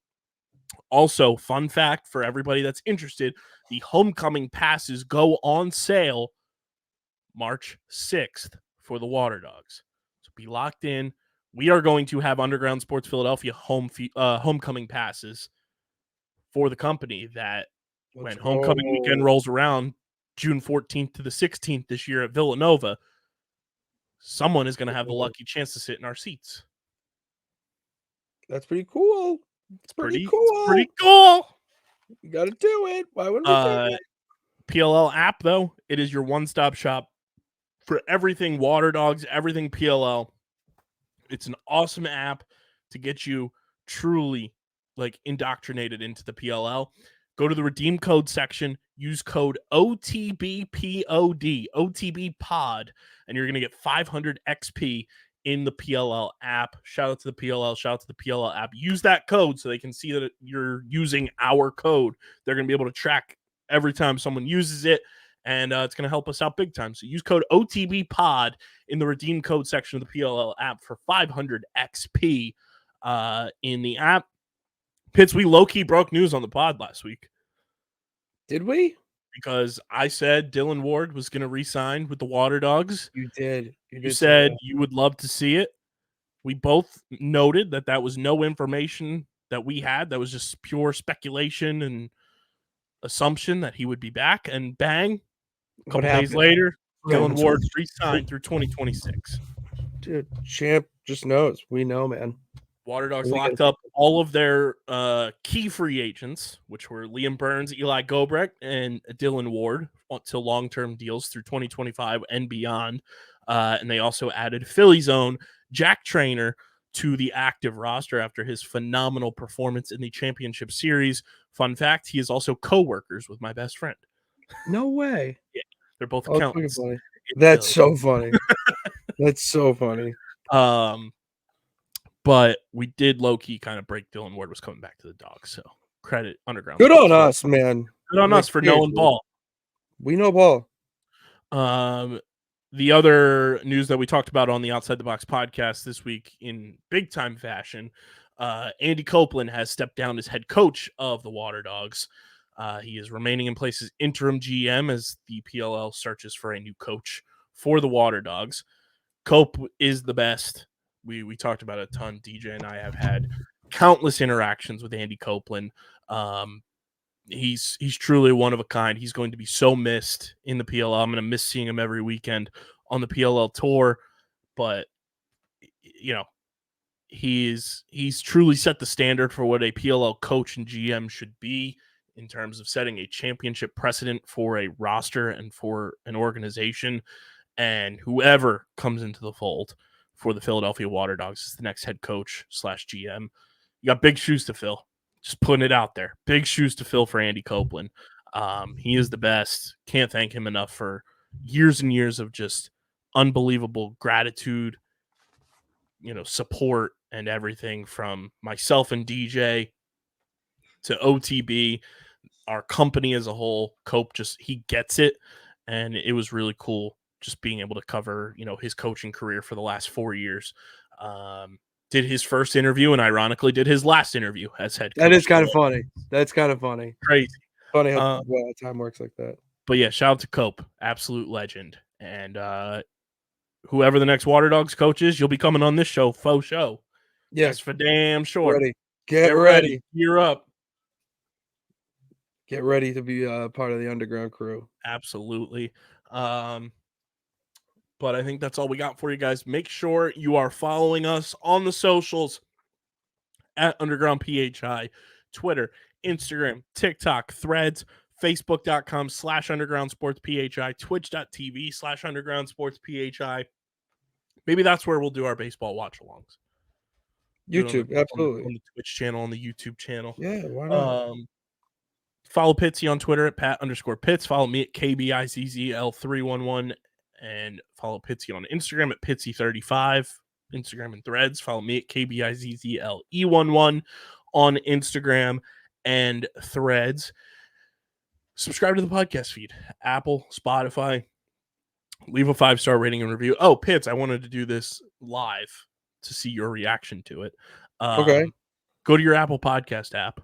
[SPEAKER 1] Also, fun fact for everybody that's interested, the homecoming passes go on sale March 6th for the Water Dogs. So be locked in. We are going to have Underground Sports Philadelphia homecoming passes for the company that when homecoming weekend rolls around, June 14th to the 16th this year at Villanova, someone is going to have the lucky chance to sit in our seats.
[SPEAKER 3] That's pretty cool. It's pretty cool.
[SPEAKER 1] It's pretty cool.
[SPEAKER 3] You got to do it. Why would we do it?
[SPEAKER 1] PLL app, though, it is your one-stop shop for everything Water Dogs, everything PLL. It's an awesome app to get you truly indoctrinated into the PLL. Go to the redeem code section, use code OTBPOD, OTBPOD, and you're going to get 500 XP in the PLL app. Shout out to the PLL, shout out to the PLL app. Use that code so they can see that you're using our code. They're going to be able to track every time someone uses it, and it's going to help us out big time. So use code OTBPOD in the redeem code section of the PLL app for 500 XP in the app. Pitts, we low-key broke news on the pod last week.
[SPEAKER 3] Did we?
[SPEAKER 1] Because I said Dylan Ward was going to re-sign with the Water Dogs.
[SPEAKER 3] You did.
[SPEAKER 1] You said you would love to see it. We both noted that that was no information that we had. That was just pure speculation and assumption that he would be back. And bang, a couple days later, Dylan Ward re-signed through 2026.
[SPEAKER 3] Dude, Champ just knows. We know, man.
[SPEAKER 1] Water Dogs locked up all of their key free agents, which were Liam Burns, Eli Gobrecht, and Dylan Ward, to long-term deals through 2025 and beyond. And they also added Phillies' own Jack Trainer to the active roster after his phenomenal performance in the championship series. Fun fact, he is also co-workers with my best friend.
[SPEAKER 3] No way.
[SPEAKER 1] Yeah, they're both accountants.
[SPEAKER 3] That's so funny. That's so funny.
[SPEAKER 1] But we did low-key kind of break Dylan Ward was coming back to the Dogs. So credit Underground.
[SPEAKER 3] Good on us, man.
[SPEAKER 1] Good on us for knowing ball.
[SPEAKER 3] We know ball.
[SPEAKER 1] The other news that we talked about on the Outside the Box podcast this week in big time fashion, Andy Copeland has stepped down as head coach of the Water Dogs. He is remaining in place as interim GM as the PLL searches for a new coach for the Water Dogs. Cope is the best. We talked about it a ton. DJ and I have had countless interactions with Andy Copeland. He's truly one of a kind. He's going to be so missed in the PLL. I'm going to miss seeing him every weekend on the PLL tour, but you know, he's truly set the standard for what a PLL coach and GM should be in terms of setting a championship precedent for a roster and for an organization. And whoever comes into the fold for the Philadelphia Water Dogs is the next head coach / GM. You got big shoes to fill. Just putting it out there. Big shoes to fill for Andy Copeland. He is the best. Can't thank him enough for years and years of just unbelievable gratitude, support and everything from myself and DJ to OTB, our company as a whole. Cope he gets it. And it was really cool just being able to cover, his coaching career for the last 4 years. Did his first interview and ironically did his last interview as head coach.
[SPEAKER 3] That is kind of funny. That's kind of funny.
[SPEAKER 1] Crazy.
[SPEAKER 3] Funny how time works like that.
[SPEAKER 1] But yeah, shout out to Cope. Absolute legend. And whoever the next Water Dogs coach is, you'll be coming on this show, faux show. Yes, for damn sure.
[SPEAKER 3] Ready. Get ready.
[SPEAKER 1] Gear up.
[SPEAKER 3] Get ready to be part of the underground crew.
[SPEAKER 1] Absolutely. But I think that's all we got for you guys. Make sure you are following us on the socials at Underground PHI, Twitter, Instagram, TikTok, Threads, Facebook.com/Underground Sports PHI, Twitch.tv/Underground Sports PHI. Maybe that's where we'll do our baseball watch alongs.
[SPEAKER 3] YouTube, absolutely.
[SPEAKER 1] On the Twitch channel, on the YouTube channel.
[SPEAKER 3] Yeah, why not?
[SPEAKER 1] Follow Pitsy on Twitter at Pat_Pitts. Follow me at KBIZZL311 and follow Pitsy on Instagram at Pitsy35. Instagram and Threads. Follow me at KBIZZLE11 on Instagram and Threads. Subscribe to the podcast feed, Apple, Spotify. Leave a 5-star rating and review. Oh, Pitts, I wanted to do this live to see your reaction to it.
[SPEAKER 3] Okay.
[SPEAKER 1] Go to your Apple Podcast app.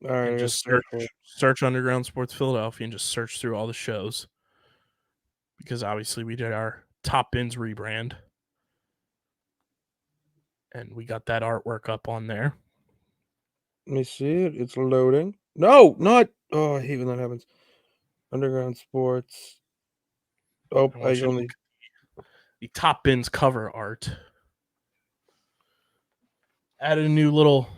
[SPEAKER 3] All right,
[SPEAKER 1] and just search Underground Sports Philadelphia and just search through all the shows. Because obviously we did our Top Bins rebrand. And we got that artwork up on there.
[SPEAKER 3] Let me see it. It's loading. No, not. Oh, I hate when that happens. Underground Sports. Oh, I only.
[SPEAKER 1] The Top Bins cover art. Added a new little.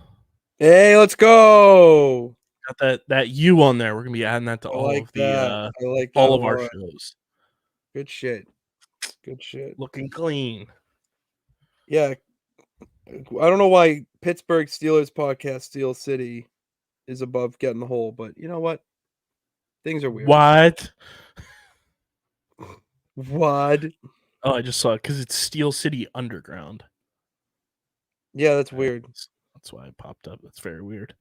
[SPEAKER 3] Hey, let's go.
[SPEAKER 1] Got that U on there. We're gonna be adding that to all of the all of our shows.
[SPEAKER 3] Good shit. Good shit.
[SPEAKER 1] Looking clean.
[SPEAKER 3] Yeah. I don't know why Pittsburgh Steelers podcast Steel City is above Getting the Hole, but you know what? Things are weird.
[SPEAKER 1] What?
[SPEAKER 3] What?
[SPEAKER 1] Oh, I just saw it because it's Steel City Underground.
[SPEAKER 3] Yeah, that's weird.
[SPEAKER 1] That's why it popped up. That's very weird.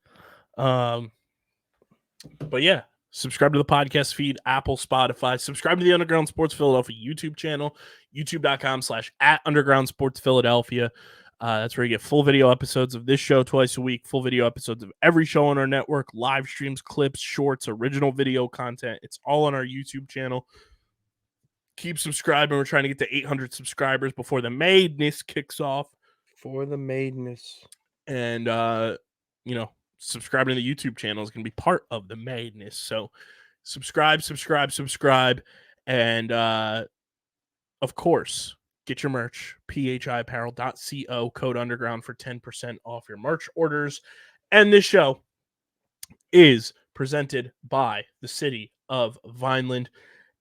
[SPEAKER 1] But yeah, subscribe to the podcast feed, Apple, Spotify. Subscribe to the Underground Sports Philadelphia YouTube channel, youtube.com/@Underground Sports Philadelphia. That's where you get full video episodes of this show twice a week, full video episodes of every show on our network, live streams, clips, shorts, original video content. It's all on our YouTube channel. Keep subscribing. We're trying to get to 800 subscribers before the madness kicks off.
[SPEAKER 3] For the madness.
[SPEAKER 1] And, subscribing to the YouTube channel is going to be part of the madness. So subscribe. And, of course, get your merch, phiapparel.co, code underground for 10% off your merch orders. And this show is presented by the city of Vineland.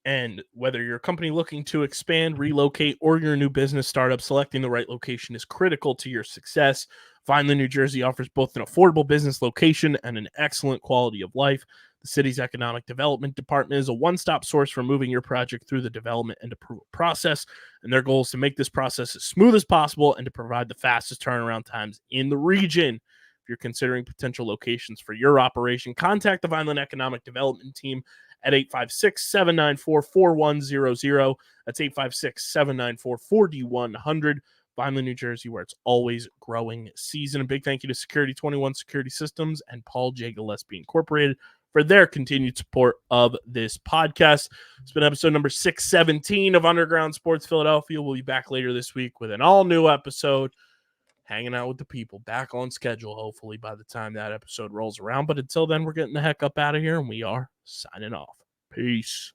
[SPEAKER 1] And whether you're a company looking to expand, relocate, or you're a new business startup, selecting the right location is critical to your success. Vineland, New Jersey offers both an affordable business location and an excellent quality of life. The city's economic development department is a one-stop source for moving your project through the development and approval process. And their goal is to make this process as smooth as possible and to provide the fastest turnaround times in the region. If you're considering potential locations for your operation, contact the Vineland Economic Development Team at 856-794-4100. That's 856-794-4100. Vineland, New Jersey, where it's always growing season. A big thank you to Security 21 Security Systems and Paul J. Gillespie Incorporated for their continued support of this podcast. It's been episode number 617 of Underground Sports Philadelphia. We'll be back later this week with an all-new episode, hanging out with the people, back on schedule, hopefully, by the time that episode rolls around. But until then, we're getting the heck up out of here, and we are signing off. Peace.